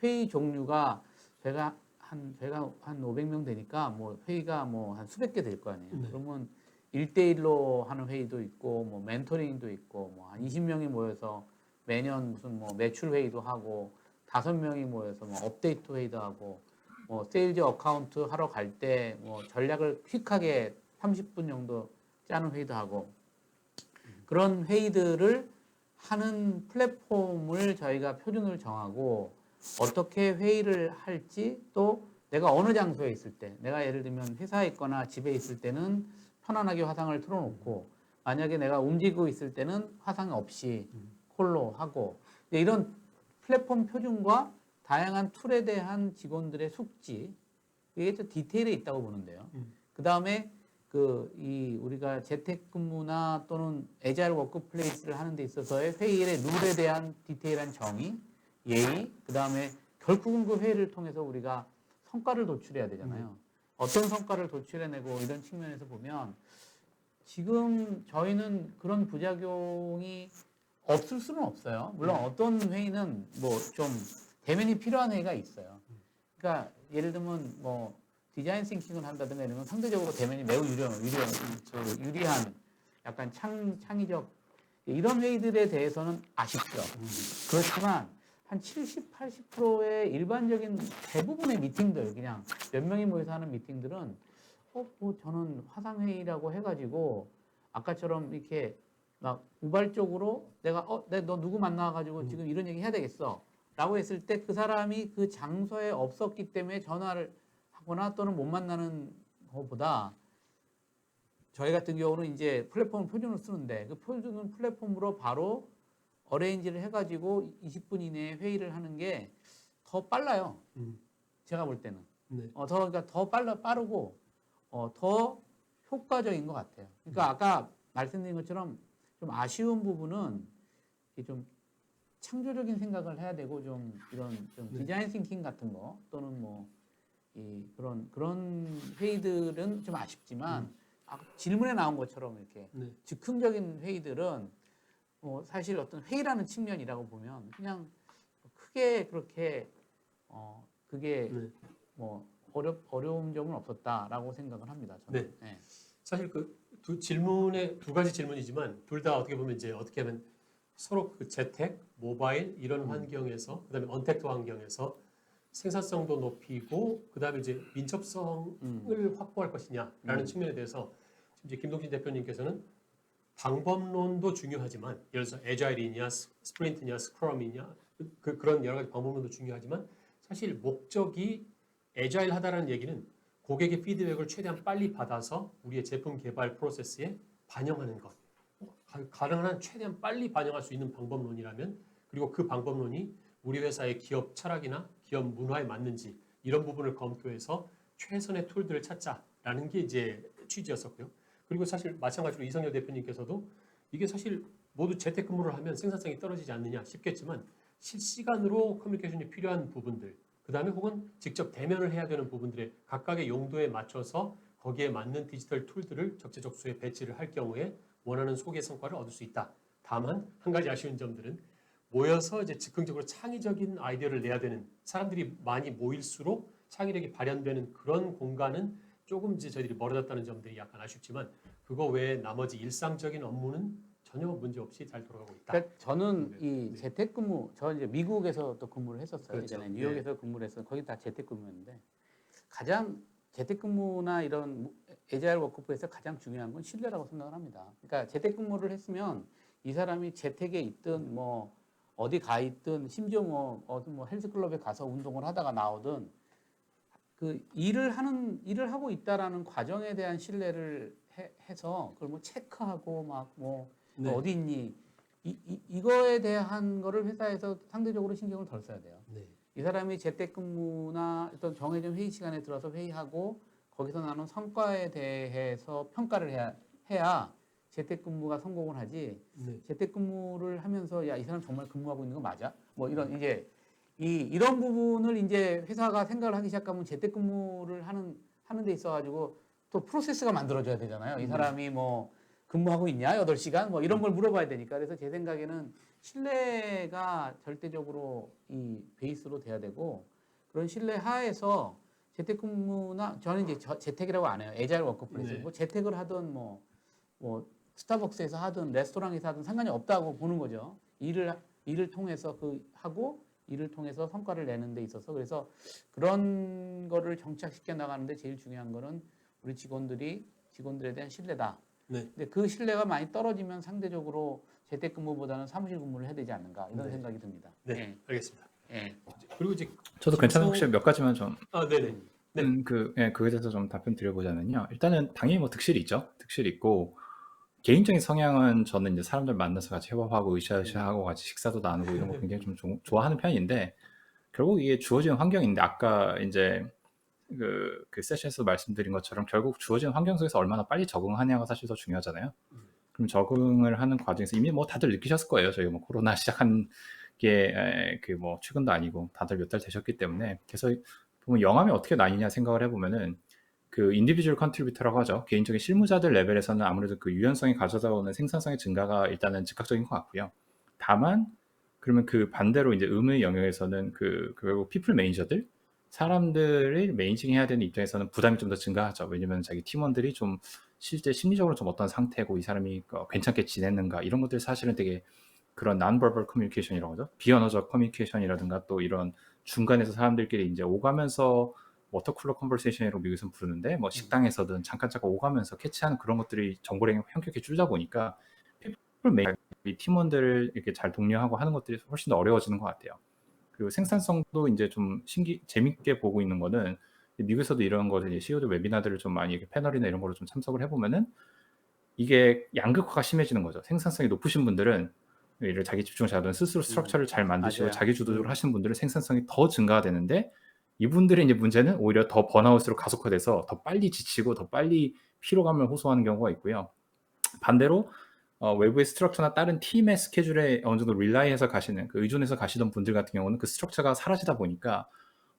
회의 종류가 저희가 한 500명 되니까 뭐 회의가 뭐 한 수백 개 될 거 아니에요. 네. 그러면 1대1로 하는 회의도 있고 뭐 멘토링도 있고 뭐 한 20명이 모여서 매년 무슨 뭐 매출 회의도 하고 5명이 모여서 뭐 업데이트 회의도 하고 뭐 세일즈 어카운트 하러 갈 때 뭐 전략을 퀵하게 30분 정도 짜는 회의도 하고 그런 회의들을 하는 플랫폼을 저희가 표준을 정하고 어떻게 회의를 할지 또 내가 어느 장소에 있을 때 내가 예를 들면 회사에 있거나 집에 있을 때는 편안하게 화상을 틀어놓고 만약에 내가 움직이고 있을 때는 화상 없이 콜로 하고 이런 플랫폼 표준과 다양한 툴에 대한 직원들의 숙지, 이게 좀 디테일에 있다고 보는데요. 그 다음에 우리가 재택근무나 또는 애자일 워크플레이스를 하는 데 있어서의 회의의 룰에 대한 디테일한 정의, 예의, 그 다음에 결국은 그 회의를 통해서 우리가 성과를 도출해야 되잖아요. 어떤 성과를 도출해내고 이런 측면에서 보면 지금 저희는 그런 부작용이 없을 수는 없어요. 물론 어떤 회의는 뭐 좀 대면이 필요한 회의가 있어요. 그러니까 예를 들면 뭐 디자인 싱킹을 한다든가 이런 건 상대적으로 대면이 매우 유리한 약간 창의적 이런 회의들에 대해서는 아쉽죠. 그렇지만 한 70, 80%의 일반적인 대부분의 미팅들, 그냥 몇 명이 모여서 하는 미팅들은 뭐 저는 화상회의라고 해가지고 아까처럼 이렇게 막 우발적으로 너 누구 만나가지고 지금 이런 얘기 해야 되겠어 라고 했을 때 그 사람이 그 장소에 없었기 때문에 전화를 하거나 또는 못 만나는 것보다 저희 같은 경우는 이제 플랫폼 표준을 쓰는데 그 표준 플랫폼으로 바로 어레인지를 해가지고 20분 이내에 회의를 하는 게 더 빨라요. 제가 볼 때는. 네. 그러니까 더 빠르고 더 효과적인 것 같아요. 그러니까 아까 말씀드린 것처럼 좀 아쉬운 부분은 좀 창조적인 생각을 해야 되고 좀 이런 좀 디자인 싱킹 같은 거 또는 뭐 그런 회의들은 좀 아쉽지만 질문에 나온 것처럼 이렇게 즉흥적인 회의들은 사실 어떤 회의라는 측면이라고 보면 그냥 크게 그렇게 그게 뭐 어려운 점은 없었다라고 생각을 합니다. 저는. 네. 사실 그 두 가지 질문이지만 둘 다 어떻게 보면 이제 어떻게 하면 서로 그 재택, 모바일 이런 환경에서 그다음에 언택트 환경에서 생산성도 높이고 그다음에 이제 민첩성을 확보할 것이냐라는 측면에 대해서 지금 이제 김동진 대표님께서는 방법론도 중요하지만 예를 들어서 애자일이냐, 스프린트냐, 스크럼이냐 그런 여러 가지 방법론도 중요하지만 사실 목적이 애자일하다라는 얘기는 고객의 피드백을 최대한 빨리 받아서 우리의 제품 개발 프로세스에 반영하는 것. 가능한 한 최대한 빨리 반영할 수 있는 방법론이라면 그리고 그 방법론이 우리 회사의 기업 철학이나 기업 문화에 맞는지 이런 부분을 검토해서 최선의 툴들을 찾자라는 게 이제 취지였었고요. 그리고 사실 마찬가지로 이성열 대표님께서도 이게 사실 모두 재택근무를 하면 생산성이 떨어지지 않느냐 싶겠지만 실시간으로 커뮤니케이션이 필요한 부분들 그 다음에 혹은 직접 대면을 해야 되는 부분들의 각각의 용도에 맞춰서 거기에 맞는 디지털 툴들을 적재적소에 배치를 할 경우에 원하는 소개 성과를 얻을 수 있다. 다만 한 가지 아쉬운 점들은 모여서 이제 즉흥적으로 창의적인 아이디어를 내야 되는 사람들이 많이 모일수록 창의력이 발현되는 그런 공간은 조금 이제 저희들이 멀어졌다는 점들이 약간 아쉽지만 그거 외에 나머지 일상적인 업무는 전혀 문제 없이 잘 돌아가고 있다. 그러니까 저는 이 재택근무, 저 이제 미국에서 또 근무를 했었어요. 그렇죠. 예전에 뉴욕에서 근무를 했어요. 거기 다 재택근무였는데 가장 재택근무나 이런 애자일 워크플레이스에서 가장 중요한 건 신뢰라고 생각을 합니다. 그러니까 재택근무를 했으면 이 사람이 재택에 있든 뭐 어디 가 있든 심지어 뭐 헬스클럽에 가서 운동을 하다가 나오든 그 일을 하고 있다라는 과정에 대한 신뢰를 해서 그걸 뭐 체크하고 막 뭐 어디 있니 이거에 대한 거를 회사에서 상대적으로 신경을 덜 써야 돼요. 이 사람이 재택근무나 어떤 정해진 회의 시간에 들어서 회의하고 거기서 나눈 성과에 대해서 평가를 해야 재택근무가 성공을 하지. 재택근무를 하면서 야, 이 사람 정말 근무하고 있는 거 맞아? 뭐 이런 이제 이런 부분을 이제 회사가 생각을 하기 시작하면 재택근무를 하는 데 있어가지고 또 프로세스가 만들어져야 되잖아요. 이 사람이 뭐 근무하고 있냐? 8시간? 뭐 이런 걸 물어봐야 되니까. 그래서 제 생각에는 신뢰가 절대적으로 이 베이스로 돼야 되고 그런 신뢰 하에서 재택근무나 저는 이제 재택이라고 안 해요. 애자일 워크플레이스. 뭐 재택을 하든 뭐 스타벅스에서 하든 레스토랑에서 하든 상관이 없다고 보는 거죠. 일을 통해서 하고 일을 통해서 성과를 내는 데 있어서 그래서 그런 거를 정착시켜 나가는데 제일 중요한 거는 우리 직원들에 대한 신뢰다. 근데 그 신뢰가 많이 떨어지면 상대적으로 재택근무보다는 사무실 근무를 해야 되지 않는가 이런 생각이 듭니다. 네, 알겠습니다. 네. 그리고 이제 저도 괜찮은 혹시 몇 가지만 좀 네네. 그에 대해서 좀 답변 드려보자면요. 일단은 당연히 뭐 득실이 있죠. 득실이 있고 개인적인 성향은 저는 이제 사람들 만나서 같이 협업하고 으쌰으쌰하고 같이 식사도 나누고 이런 거 굉장히 좀 좋아하는 편인데 결국 이게 주어진 환경인데 아까 이제 그 세션에서 말씀드린 것처럼 결국 주어진 환경 속에서 얼마나 빨리 적응하냐가 사실 더 중요하잖아요. 그럼 적응을 하는 과정에서 이미 뭐 다들 느끼셨을 거예요. 저희가 뭐 코로나 시작한 게 그 뭐 최근도 아니고 다들 몇 달 되셨기 때문에 그래서 보면 영함이 어떻게 나뉘냐 생각을 해보면은 그 인디비주얼 컨트리뷰터라고 하죠. 개인적인 실무자들 레벨에서는 아무래도 그 유연성이 가져다 오는 생산성의 증가가 일단은 즉각적인 것 같고요. 다만 그러면 그 반대로 이제 의무의 영역에서는 결국 피플 매니저들 사람들을 매니징 해야 되는 입장에서는 부담이 좀 더 증가하죠. 왜냐면 자기 팀원들이 좀 실제 심리적으로 좀 어떤 상태고 이 사람이 괜찮게 지냈는가 이런 것들 사실은 되게 그런 non-verbal communication이라고 하죠. 비언어적 커뮤니케이션이라든가 또 이런 중간에서 사람들끼리 이제 오가면서 워터쿨러 컨버세이션이라고 미국에서는 부르는데 뭐 식당에서든 잠깐 오가면서 캐치하는 그런 것들이 정보량이 현격히 줄다 보니까 피플 매니저 팀원들을 이렇게 잘 독려하고 하는 것들이 훨씬 더 어려워지는 것 같아요. 그리고 생산성도 이제 좀 재밌게 보고 있는 거는 미국에서도 이런 거를 이제 CEO들 웨비나들을 좀 많이 패널이나 이런 거로 좀 참석을 해보면은 이게 양극화가 심해지는 거죠. 생산성이 높으신 분들은 예를 자기 집중을 잘하든 스스로 스트럭처를 잘 만드시고 맞아요. 자기 주도적으로 하시는 분들은 생산성이 더 증가가 되는데 이분들의 이제 문제는 오히려 더 번아웃으로 가속화돼서 더 빨리 지치고 더 빨리 피로감을 호소하는 경우가 있고요. 반대로 외부의 스트럭처나 다른 팀의 스케줄에 어느 정도 릴라이해서 가시는 의존해서 가시던 분들 같은 경우는 그 스트럭처가 사라지다 보니까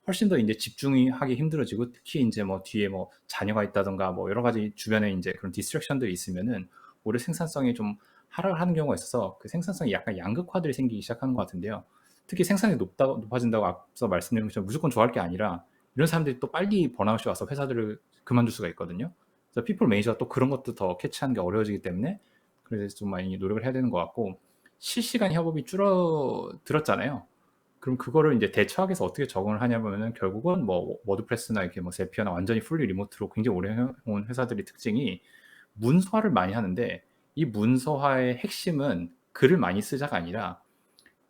훨씬 더 이제 집중이 하기 힘들어지고 특히 이제 뭐 뒤에 뭐 자녀가 있다던가 뭐 여러 가지 주변에 이제 그런 디스트랙션들이 있으면은 오히려 생산성이 좀 하락을 하는 경우가 있어서 그 생산성이 약간 양극화들이 생기기 시작하는 것 같은데요. 특히 생산이 높아진다고 앞서 말씀드린 것처럼 무조건 좋아할 게 아니라 이런 사람들이 또 빨리 번아웃이 와서 회사들을 그만둘 수가 있거든요. 그래서 피플 매니저가 또 그런 것도 더 캐치하는 게 어려워지기 때문에 그래서 좀 많이 노력을 해야 되는 것 같고 실시간 협업이 줄어들었잖아요. 그럼 그거를 이제 대처하기 위해서 어떻게 적응을 하냐면은 결국은 뭐 워드프레스나 이렇게 뭐 세피어나 완전히 풀리 리모트로 굉장히 오래 해온 회사들의 특징이 문서화를 많이 하는데 이 문서화의 핵심은 글을 많이 쓰자가 아니라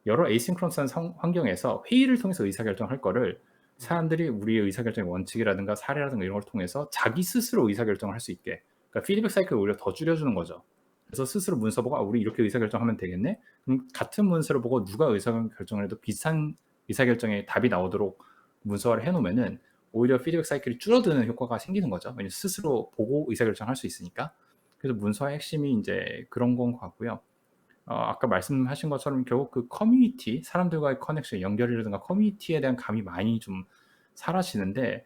여러 에이싱크로너스한 환경에서 회의를 통해서 의사결정을 할 거를 사람들이 우리의 의사결정의 원칙이라든가 사례라든가 이런 걸 통해서 자기 스스로 의사결정을 할 수 있게 그러니까 피드백 사이클을 오히려 더 줄여주는 거죠. 그래서 스스로 문서 보고 우리 이렇게 의사결정하면 되겠네? 그럼 같은 문서를 보고 누가 의사결정을 해도 비슷한 의사결정에 답이 나오도록 문서화를 해놓으면은 오히려 피드백 사이클이 줄어드는 효과가 생기는 거죠. 왜냐면 스스로 보고 의사결정할 수 있으니까. 그래서 문서화의 핵심이 이제 그런 건 것 같고요. 아까 말씀하신 것처럼 결국 그 커뮤니티, 사람들과의 커넥션, 연결이라든가 커뮤니티에 대한 감이 많이 좀 사라지는데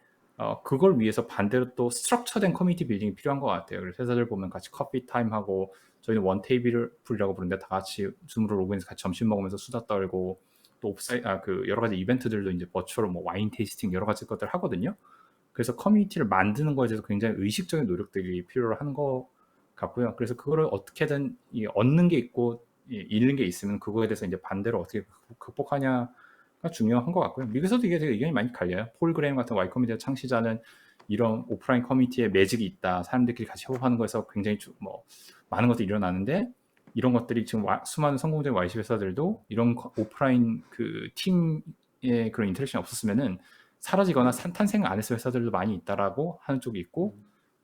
그걸 위해서 반대로 또 스트럭처된 커뮤니티 빌딩이 필요한 것 같아요. 그래서 회사들 보면 같이 커피 타임하고 저희는 원 테이블이라고 부르는데 다 같이 줌으로 로그인해서 같이 점심 먹으면서 수다 떨고 또 그 여러 가지 이벤트들도 이제 버추얼로 뭐 와인 테이스팅 여러 가지 것들 하거든요. 그래서 커뮤니티를 만드는 거에 대해서 굉장히 의식적인 노력들이 필요로 하는 것 같고요. 그래서 그거를 어떻게든 얻는 게 있고 잃는 게 있으면 그거에 대해서 이제 반대로 어떻게 극복하냐가 중요한 것 같고요. 미국에서도 이게 되게 의견이 많이 갈려요. 폴 그레임 같은 Y 커뮤니티 창시자는 이런 오프라인 커뮤니티에 매직이 있다. 사람들끼리 같이 협업하는 거에서 굉장히 뭐 많은 것들이 일어나는데 이런 것들이 지금 수많은 성공적인 YC 회사들도 이런 오프라인 그 팀의 그런 인터랙션이 없었으면은 사라지거나 탄생 안 했을 회사들도 많이 있다라고 하는 쪽이 있고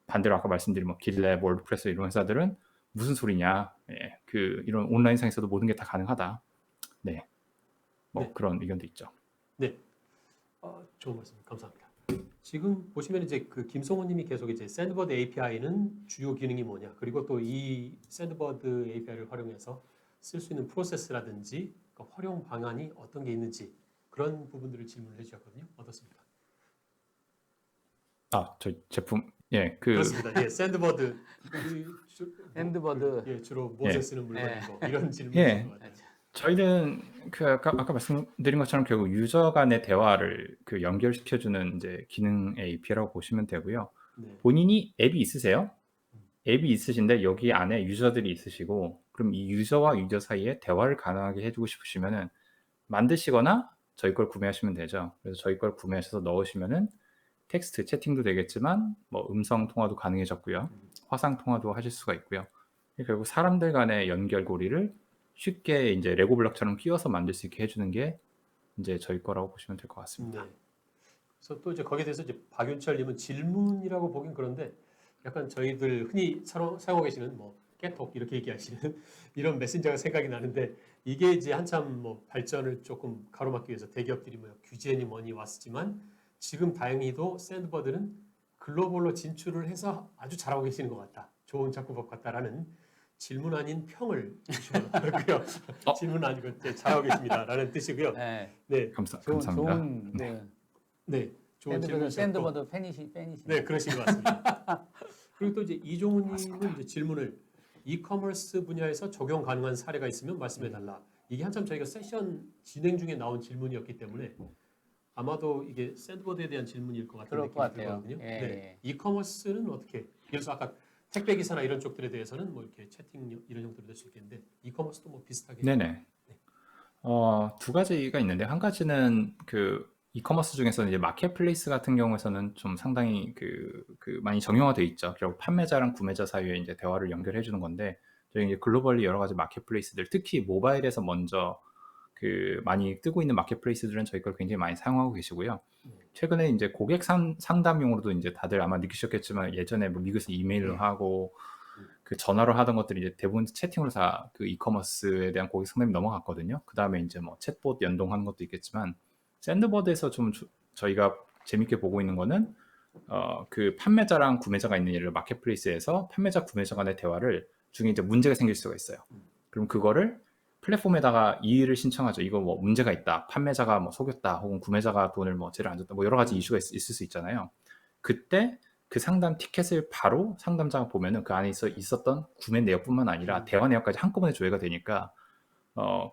반대로 아까 말씀드린 뭐 길랩, 월드프레스 이런 회사들은 무슨 소리냐? 예, 이런 온라인상에서도 모든 게 다 가능하다. 네, 뭐 네. 그런 의견도 있죠. 네, 좋은 말씀 감사합니다. 지금 보시면 이제 그 김성호님이 계속 이제 샌드버드 API는 주요 기능이 뭐냐, 그리고 또 이 샌드버드 API를 활용해서 쓸 수 있는 프로세스라든지 그러니까 활용 방안이 어떤 게 있는지 그런 부분들을 질문을 해주셨거든요. 어떻습니까? 저 제품 그렇습니다. 예, 샌드버드 샌드버드. 주로 무엇에 예. 쓰는 물건이고 이런 질문인 예. 것 같아요. 저희는 아까 말씀드린 것처럼 결국 유저 간의 대화를 연결시켜주는 이제 기능의 API라고 보시면 되고요. 네. 본인이 앱이 있으세요? 앱이 있으신데 여기 안에 유저들이 있으시고 그럼 이 유저와 유저 사이에 대화를 가능하게 해주고 싶으시면은 만드시거나 저희 걸 구매하시면 되죠. 그래서 저희 걸 구매하셔서 넣으시면은 텍스트 채팅도 되겠지만 뭐 음성 통화도 가능해졌고요. 화상 통화도 하실 수가 있고요. 결국 사람들 간의 연결고리를 쉽게 이제 레고 블록처럼 끼워서 만들 수 있게 해주는 게 이제 저희 거라고 보시면 될 것 같습니다. 네. 그래서 또 이제 거기에 대해서 이제 박윤철님은 질문이라고 보긴 그런데 약간 저희들 흔히 사용하고 계시는 뭐 깨톡 이렇게 얘기하시는 이런 메신저가 생각이 나는데 이게 이제 한참 뭐 발전을 조금 가로막기 위해서 대기업들이 뭐 규제니 뭐니 왔지만 지금 다행히도 샌드버드는 글로벌로 진출을 해서 아주 잘하고 계시는 것 같다. 좋은 작품법 같다라는 질문 아닌 평을 주시고요. 어? 질문 아니고 이제 잘하고 계십니다라는 뜻이고요. 네. 네, 감사합니다. 좋은 네, 좋은 질문이셨고. 샌드버드 팬이시. 네, 그러신 것 같습니다. 그리고 또 이제 이종훈님은 이제 질문을 이커머스 분야에서 적용 가능한 사례가 있으면 말씀해달라. 이게 한참 저희가 세션 진행 중에 나온 질문이었기 때문에 아마도 이게 샌드버드에 대한 질문일 것 같은 그럴 느낌이 것 같아요. 들거든요. 예, 네, 이커머스는 어떻게? 그래서 아까 택배 기사나 이런 쪽들에 대해서는 뭐 이렇게 채팅 이런 형태로 될 수 있겠는데 이커머스도 뭐 비슷하게. 네네. 두 가지가 있는데, 한 가지는 그 이커머스 중에서는 이제 마켓플레이스 같은 경우에서는 좀 상당히 많이 정형화되어 있죠. 결국 판매자랑 구매자 사이에 이제 대화를 연결해 주는 건데, 저희 이제 글로벌리 여러 가지 마켓플레이스들, 특히 모바일에서 먼저 많이 뜨고 있는 마켓플레이스들은 저희 걸 굉장히 많이 사용하고 계시고요. 최근에 이제 고객 상담용으로도 이제 다들 아마 느끼셨겠지만 예전에 뭐 미국에서 이메일로 하고 그 전화로 하던 것들이 이제 대부분 채팅으로 다 그 이커머스에 대한 고객 상담이 넘어갔거든요. 그 다음에 이제 뭐 챗봇 연동하는 것도 있겠지만 샌드버드에서 좀 저희가 재밌게 보고 있는 거는 그 판매자랑 구매자가 있는 예를 마켓플레이스에서 판매자 구매자 간의 대화를 중에 이제 문제가 생길 수가 있어요. 그럼 그거를 플랫폼에다가 이의를 신청하죠. 이거 뭐 문제가 있다. 판매자가 뭐 속였다. 혹은 구매자가 돈을 뭐 제대로 안 줬다. 뭐 여러 가지 이슈가 있을 수 있잖아요. 그때 그 상담 티켓을 바로 상담자가 보면은 그 안에 있었던 구매 내역뿐만 아니라 대화 내역까지 한꺼번에 조회가 되니까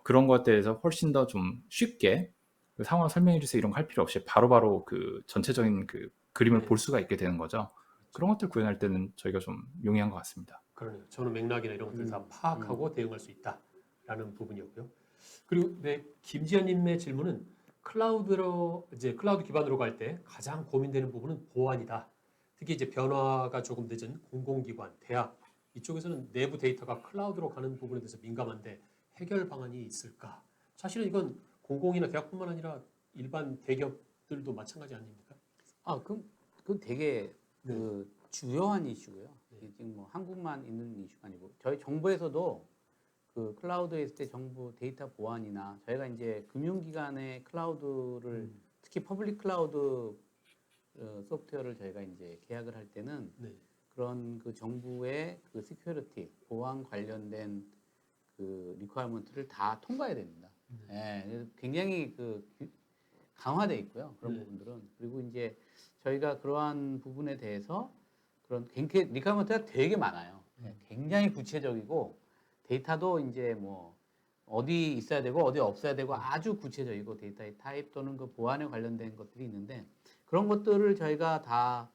그런 것에 대해서 훨씬 더 좀 쉽게 그 상황 설명해 주세요 이런 거 할 필요 없이 바로바로 그 전체적인 그 그림을 볼 수가 있게 되는 거죠. 그런 것들 구현할 때는 저희가 좀 용이한 것 같습니다. 그러네요. 저는 맥락이나 이런 것들을 다 파악하고 대응할 수 있다라는 부분이었고요. 그리고 네, 김지현님의 질문은 클라우드 기반으로 갈 때 가장 고민되는 부분은 보안이다. 특히 이제 변화가 조금 늦은 공공기관, 대학 이쪽에서는 내부 데이터가 클라우드로 가는 부분에 대해서 민감한데 해결 방안이 있을까? 사실은 이건 공공이나 대학뿐만 아니라 일반 대기업들도 마찬가지 아닙니까? 그건 되게 네. 그 주요한 이슈고요. 이게 지금 뭐 한국만 있는 이슈가 아니고 저희 정부에서도 그 클라우드에 있을 때 정부 데이터 보안이나 저희가 이제 금융기관의 클라우드를 특히 퍼블릭 클라우드 소프트웨어를 저희가 이제 계약을 할 때는 네. 그런 그 정부의 그 시큐리티 보안 관련된 그 리퀘어먼트를 다 통과해야 됩니다. 예, 그래서 굉장히 강화돼 있고요. 그런 네. 부분들은. 그리고 이제 저희가 그러한 부분에 대해서 그런 리퀘어먼트가 되게 많아요. 예, 굉장히 구체적이고 데이터도 이제 뭐 어디 있어야 되고 어디 없어야 되고 아주 구체적이고 데이터의 타입 또는 그 보안에 관련된 것들이 있는데 그런 것들을 저희가 다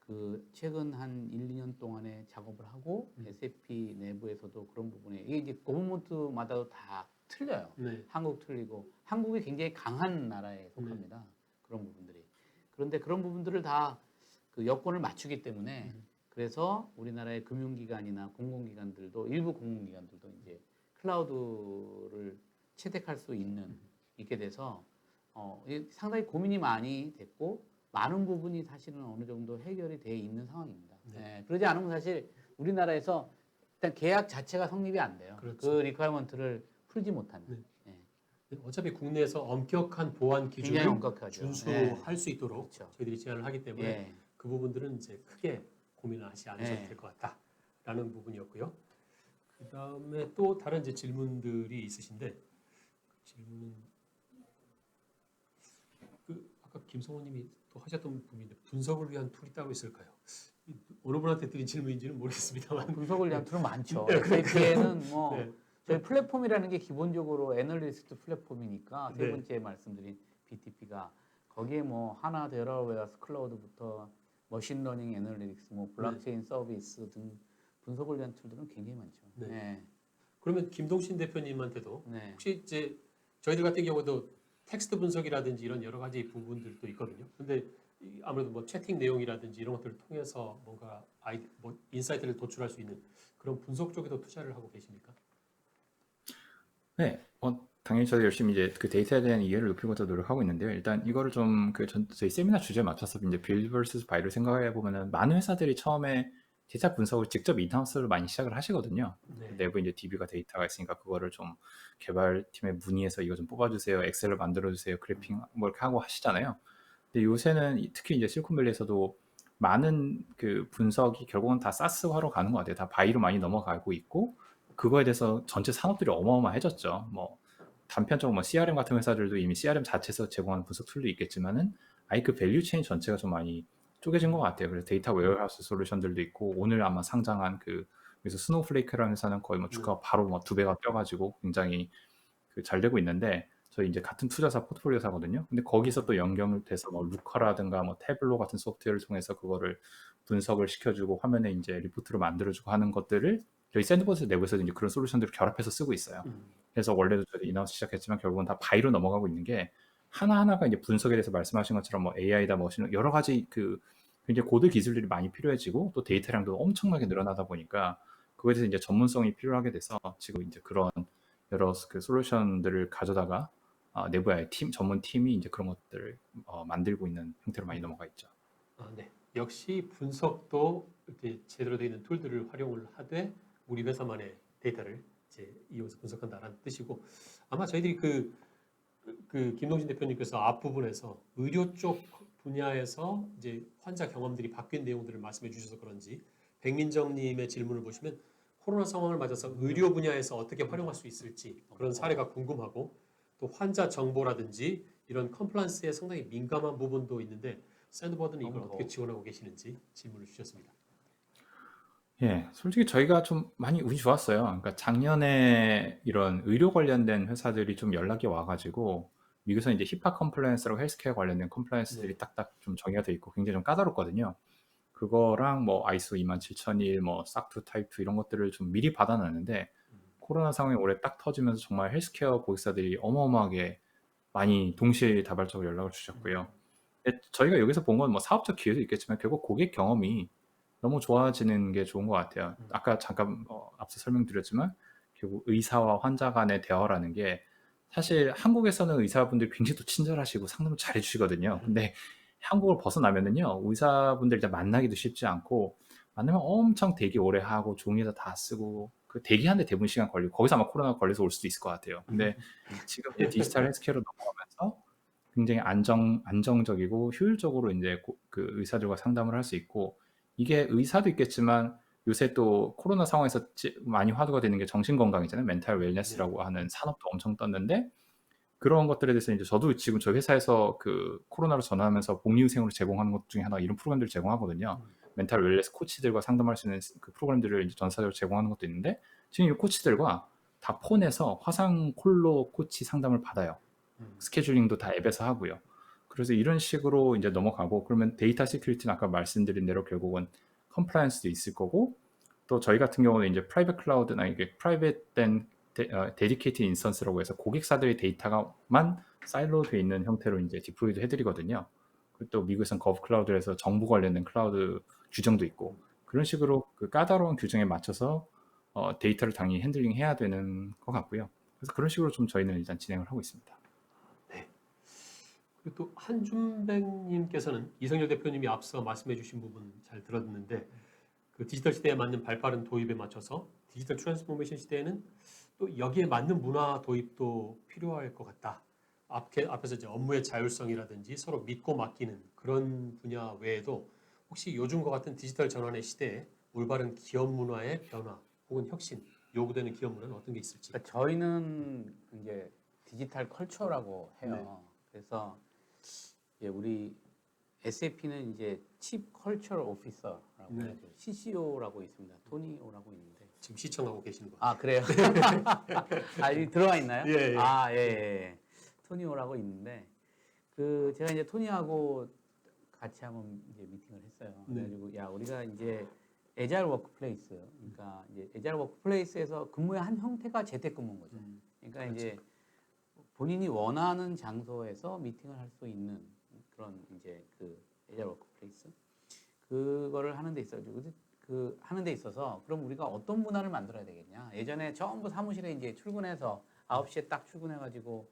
그 최근 한 1, 2년 동안에 작업을 하고 SAP 내부에서도 그런 부분에 이게 이제 고버먼트마다도 다 틀려요. 네. 한국 틀리고 한국이 굉장히 강한 나라에 속합니다. 그런 부분들이. 그런데 그런 부분들을 다 그 여건을 맞추기 때문에 그래서 우리나라의 금융기관이나 공공기관들도 일부 공공기관들도 이제 클라우드를 채택할 수 있게 돼서 상당히 고민이 많이 됐고 많은 부분이 사실은 어느 정도 해결이 돼 있는 상황입니다. 네, 그러지 않으면 사실 우리나라에서 일단 계약 자체가 성립이 안 돼요. 그렇죠. 그 리퀘어먼트를 풀지 못하면. 네. 어차피 국내에서 엄격한 보안 기준을 굉장히 엄격하죠. 준수할 수 있도록 그렇죠. 저희들이 제안을 하기 때문에 예. 그 부분들은 이제 크게 고민을 하지 않으셔도 예. 될 것 같다라는 부분이었고요. 그 다음에 또 다른 이제 질문들이 있으신데 질문은 아까 김성호님이 또 하셨던 부분인데 분석을 위한 툴이 따로 있을까요? 어느 분한테 드린 질문인지는 모르겠습니다만 분석을 위한 툴은 많죠. 네, SAP에는 뭐 네. 저희 플랫폼이라는 게 기본적으로 애널리스트 플랫폼이니까 세 네. 번째 말씀드린 BTP가 거기에 뭐 하나 데라웨어스 클라우드부터 머신러닝 애널리틱스, 뭐 블록체인 서비스 등 분석을 위한 툴들은 굉장히 많죠. 네. 네. 그러면 김동신 대표님한테도 네. 혹시 이제 저희들 같은 경우도 텍스트 분석이라든지 이런 여러 가지 부분들도 있거든요. 근데 아무래도 뭐 채팅 내용이라든지 이런 것들을 통해서 뭔가 인사이트를 도출할 수 있는 그런 분석 쪽에도 투자를 하고 계십니까? 네, 당연히 저도 열심히 이제 그 데이터에 대한 이해를 높이고자 노력하고 있는데요. 일단 이거를 좀 저희 세미나 주제에 맞춰서 이제 빌드 vs 바이를 생각해 보면은 많은 회사들이 처음에 데이터 분석을 직접 인하우스로 많이 시작을 하시거든요. 네. 내부 이제 DB가 데이터가 있으니까 그거를 좀 개발팀에 문의해서 이거 좀 뽑아주세요, 엑셀을 만들어주세요, 그래핑 뭐 이렇게 하고 하시잖아요. 근데 요새는 특히 이제 실리콘밸리에서도 많은 그 분석이 결국은 다 사스화로 가는 것 같아요. 다 바이로 많이 넘어가고 있고 그거에 대해서 전체 산업들이 어마어마해졌죠. 뭐 단편적으로 뭐 CRM 같은 회사들도 이미 CRM 자체에서 제공하는 분석 툴도 있겠지만은 아예 그 밸류 체인 전체가 좀 많이 쪼개진 것 같아요. 그래서 데이터 웨어하우스 솔루션들도 있고 오늘 아마 상장한 그래서 스노우플레이크라는 회사는 거의 뭐 주가가 바로 뭐 2배가 뛰어가지고 굉장히 그 잘 되고 있는데 저희 이제 같은 투자사 포트폴리오사거든요. 근데 거기서 또 연결을 돼서 뭐 루카라든가 뭐 태블로 같은 소프트웨어를 통해서 그거를 분석을 시켜주고 화면에 이제 리포트로 만들어주고 하는 것들을 저희 샌드보스 내부에서 이제 그런 솔루션들을 결합해서 쓰고 있어요. 그래서 원래도 저희 인하우스 시작했지만 결국은 다 바이로 넘어가고 있는 게 하나하나가 이제 분석에 대해서 말씀하신 것처럼 뭐 AI다 머신 여러 가지 그 굉장히 고도 기술들이 많이 필요해지고 또 데이터량도 엄청나게 늘어나다 보니까 그거에 대해서 이제 전문성이 필요하게 돼서 지금 이제 그런 여러 그 솔루션들을 가져다가 내부의 전문 팀이 이제 그런 것들을 만들고 있는 형태로 많이 넘어가 있죠. 네. 역시 분석도 이렇게 제대로 되어 있는 툴들을 활용을 하되 우리 회사만의 데이터를 이제 이용해서 분석한다라는 뜻이고 아마 저희들이 그 김동진 대표님께서 앞부분에서 의료 쪽 분야에서 이제 환자 경험들이 바뀐 내용들을 말씀해 주셔서 그런지 백민정님의 질문을 보시면 코로나 상황을 맞아서 의료 분야에서 어떻게 활용할 수 있을지 그런 사례가 궁금하고 또 환자 정보라든지 이런 컴플라이언스에 상당히 민감한 부분도 있는데 샌드버드는 이걸 어떻게 지원하고 계시는지 질문을 주셨습니다. 예, 솔직히 저희가 좀 많이 운이 좋았어요. 그러니까 작년에 이런 의료 관련된 회사들이 좀 연락이 와가지고 미국에서 이제 히파 컴플라이언스라고 헬스케어 관련된 컴플라이언스들이 네. 딱딱 좀 정의가 돼 있고 굉장히 좀 까다롭거든요. 그거랑 뭐 ISO 27001, 뭐 SOC 2 타입 2 이런 것들을 좀 미리 받아놨는데 코로나 상황이 올해 딱 터지면서 정말 헬스케어 고객사들이 어마어마하게 많이 동시에 다발적으로 연락을 주셨고요. 근데 저희가 여기서 본 건 뭐 사업적 기회도 있겠지만 결국 고객 경험이 너무 좋아지는 게 좋은 것 같아요. 아까 잠깐 앞서 설명드렸지만 결국 의사와 환자 간의 대화라는 게 사실 한국에서는 의사분들이 굉장히 또 친절하시고 상담을 잘 해주시거든요. 근데 한국을 벗어나면은요 의사분들 일단 만나기도 쉽지 않고 만나면 엄청 대기 오래 하고 종이에다 다 쓰고 그 대기하는데 대부분 시간 걸리고 거기서 아마 코로나가 걸려서 올 수도 있을 것 같아요. 근데 지금 이제 디지털 헬스케어로 넘어가면서 굉장히 안정적이고 효율적으로 이제 그 의사들과 상담을 할 수 있고 이게 의사도 있겠지만 요새 또 코로나 상황에서 많이 화두가 되는 게 정신건강이잖아요. 멘탈 웰네스라고 하는 산업도 엄청 떴는데 그런 것들에 대해서 이제 저도 지금 저희 회사에서 그 코로나로 전환하면서 복리후생으로 제공하는 것 중에 하나 이런 프로그램들을 제공하거든요. 멘탈 웰네스 코치들과 상담할 수 있는 그 프로그램들을 이제 전사적으로 제공하는 것도 있는데 지금 이 코치들과 다 폰에서 화상 콜로 코치 상담을 받아요. 스케줄링도 다 앱에서 하고요. 그래서 이런 식으로 이제 넘어가고 그러면 데이터 시큐리티는 아까 말씀드린 대로 결국은 컴플라이언스도 있을 거고 또 저희 같은 경우는 이제 프라이빗 클라우드나 이게 프라이빗된 데디케이티드 인스턴스라고 해서 고객사들의 데이터가만 사일로 돼 있는 형태로 이제 디플로이도 해드리거든요. 그리고 또 미국에서는 거브 클라우드에서 정부 관련된 클라우드 규정도 있고 그런 식으로 그 까다로운 규정에 맞춰서 데이터를 당연히 핸들링 해야 되는 것 같고요. 그래서 그런 식으로 좀 저희는 일단 진행을 하고 있습니다. 네. 그리고 또 한준백님께서는 이성열 대표님이 앞서 말씀해주신 부분 잘 들었는데 그 디지털 시대에 맞는 발빠른 도입에 맞춰서 디지털 트랜스포메이션 시대에는 또 여기에 맞는 문화 도입도 필요할 것 같다. 앞에서 이제 업무의 자율성이라든지 서로 믿고 맡기는 그런 분야 외에도 혹시 요즘과 같은 디지털 전환의 시대에 올바른 기업 문화의 변화 혹은 혁신 요구되는 기업 문화는 어떤 게 있을지. 그러니까 저희는 이제 디지털 컬처라고 해요. 네. 그래서 이제 우리 SAP는 이제 칩 컬처 오피서라고 네. 해야죠. CCO라고 있습니다. 토니오라고 있는데. 지금 시청하고 계시는 거. 아, 그래요? 아, 여기 들어와 있나요? 예, 예. 아, 예, 예. 토니오라고 있는데 그 제가 이제 토니하고 같이 한번 이제 미팅을 했어요. 네. 그래가지고 야, 우리가 이제 에자일 워크플레이스, 그러니까 이제 에자일 워크플레이스에서 근무의 한 형태가 재택근무인 거죠. 그러니까 그렇죠. 이제 본인이 원하는 장소에서 미팅을 할 수 있는 그런 이제 그 에자일 워크플레이스 그거를 하는 데 있어요. 그 하는 데 있어서 그럼 우리가 어떤 문화를 만들어야 되겠냐? 예전에 전부 사무실에 이제 출근해서 9시에 딱 출근해가지고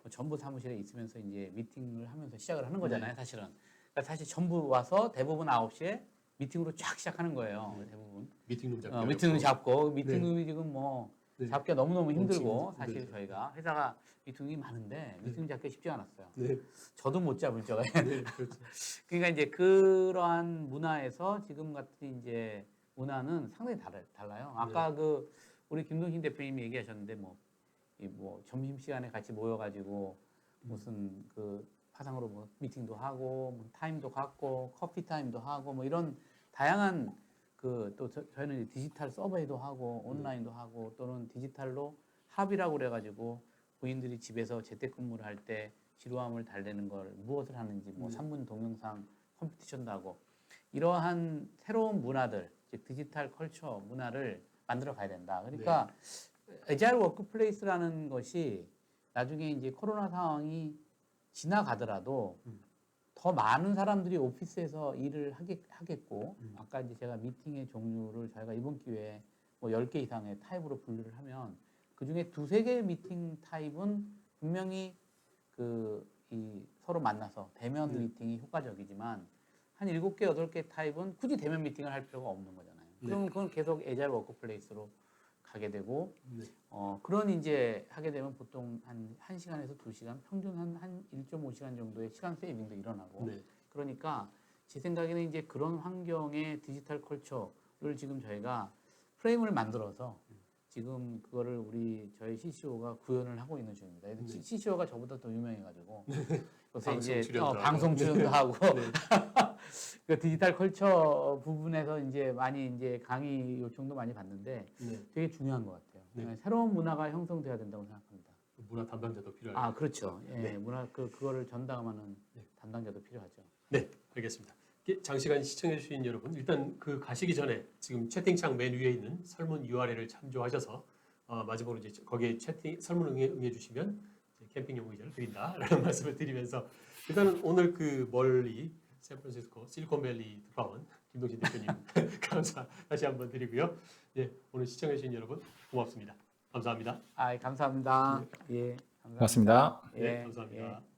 전부 사무실에 있으면서 이제 미팅을 하면서 시작을 하는 거잖아요, 사실은. 그러니까 사실 전부 와서 대부분 9시에 미팅으로 쫙 시작하는 거예요. 대부분. 미팅룸 잡고. 미팅룸 잡고 미팅룸이 지금 뭐 네. 잡기가 너무너무 힘들고 엄청 사실 힘들죠. 저희가 회사가 미팅룸이 많은데 미팅룸 잡기가 쉽지 않았어요. 네. 저도 못 잡을 줄. 네, 그렇죠. 그러니까 이제 그러한 문화에서 지금 같은 이제 문화는 상당히 달라요. 아까 그 우리 김동신 대표님이 얘기하셨는데 뭐 점심 시간에 같이 모여가지고 무슨 그 화상으로 뭐 미팅도 하고 뭐 타임도 갖고 커피 타임도 하고 뭐 이런 다양한 그 또 저희는 이제 디지털 서베이도 하고 온라인도 하고 또는 디지털로 합이라고 그래가지고 부인들이 집에서 재택근무를 할 때 지루함을 달래는 걸 무엇을 하는지 뭐 3분 동영상 컴피티션도 하고 이러한 새로운 문화들 즉 디지털 컬처 문화를 만들어 가야 된다. 그러니까 애자일 워크플레이스라는 것이 나중에 이제 코로나 상황이 지나가더라도 더 많은 사람들이 오피스에서 일을 하겠고 아까 이제 제가 미팅의 종류를 저희가 이번 기회에 뭐 10개 이상의 타입으로 분류를 하면 그중에 2-3개의 미팅 타입은 분명히 이 서로 만나서 대면 미팅이 효과적이지만 한 7개, 8개 타입은 굳이 대면 미팅을 할 필요가 없는 거잖아요. 그러면 그건 계속 애자일 워크플레이스로 가게 되고 네. 그런 이제 하게 되면 보통 한 1시간에서 2시간 평균 한 1.5시간 정도의 시간 세이빙도 일어나고 네. 그러니까 제 생각에는 이제 그런 환경의 디지털 컬처를 지금 저희가 프레임을 만들어서 지금 그거를 저희 CCO가 구현을 하고 있는 중입니다. CCO가 저보다 더 유명해가지고 요새 이제 방송 출연도 하고 그 디지털 컬처 부분에서 이제 많이 이제 강의 요청도 많이 받는데 되게 중요한 것 같아요. 네. 새로운 문화가 형성돼야 된다고 생각합니다. 문화 담당자도 필요할 아 그렇죠. 예, 네. 문화 그거를 전담하는 담당자도 필요하죠. 네, 알겠습니다. 장시간 시청해주신 여러분, 일단 그 가시기 전에 지금 채팅창 맨 위에 있는 설문 URL을 참조하셔서 마지막으로 이제 거기에 설문 응해주시면 캠핑용 의자를 드린다라는 말씀을 드리면서 일단은 오늘 그 멀리 샌프란시스코 실리콘밸리 돌아온 김동신 대표님 감사 다시 한번 드리고요. 네, 오늘 시청해주신 여러분 고맙습니다. 감사합니다. 아 감사합니다. 예, 감사합니다. 고맙습니다. 예, 네, 감사합니다. 예.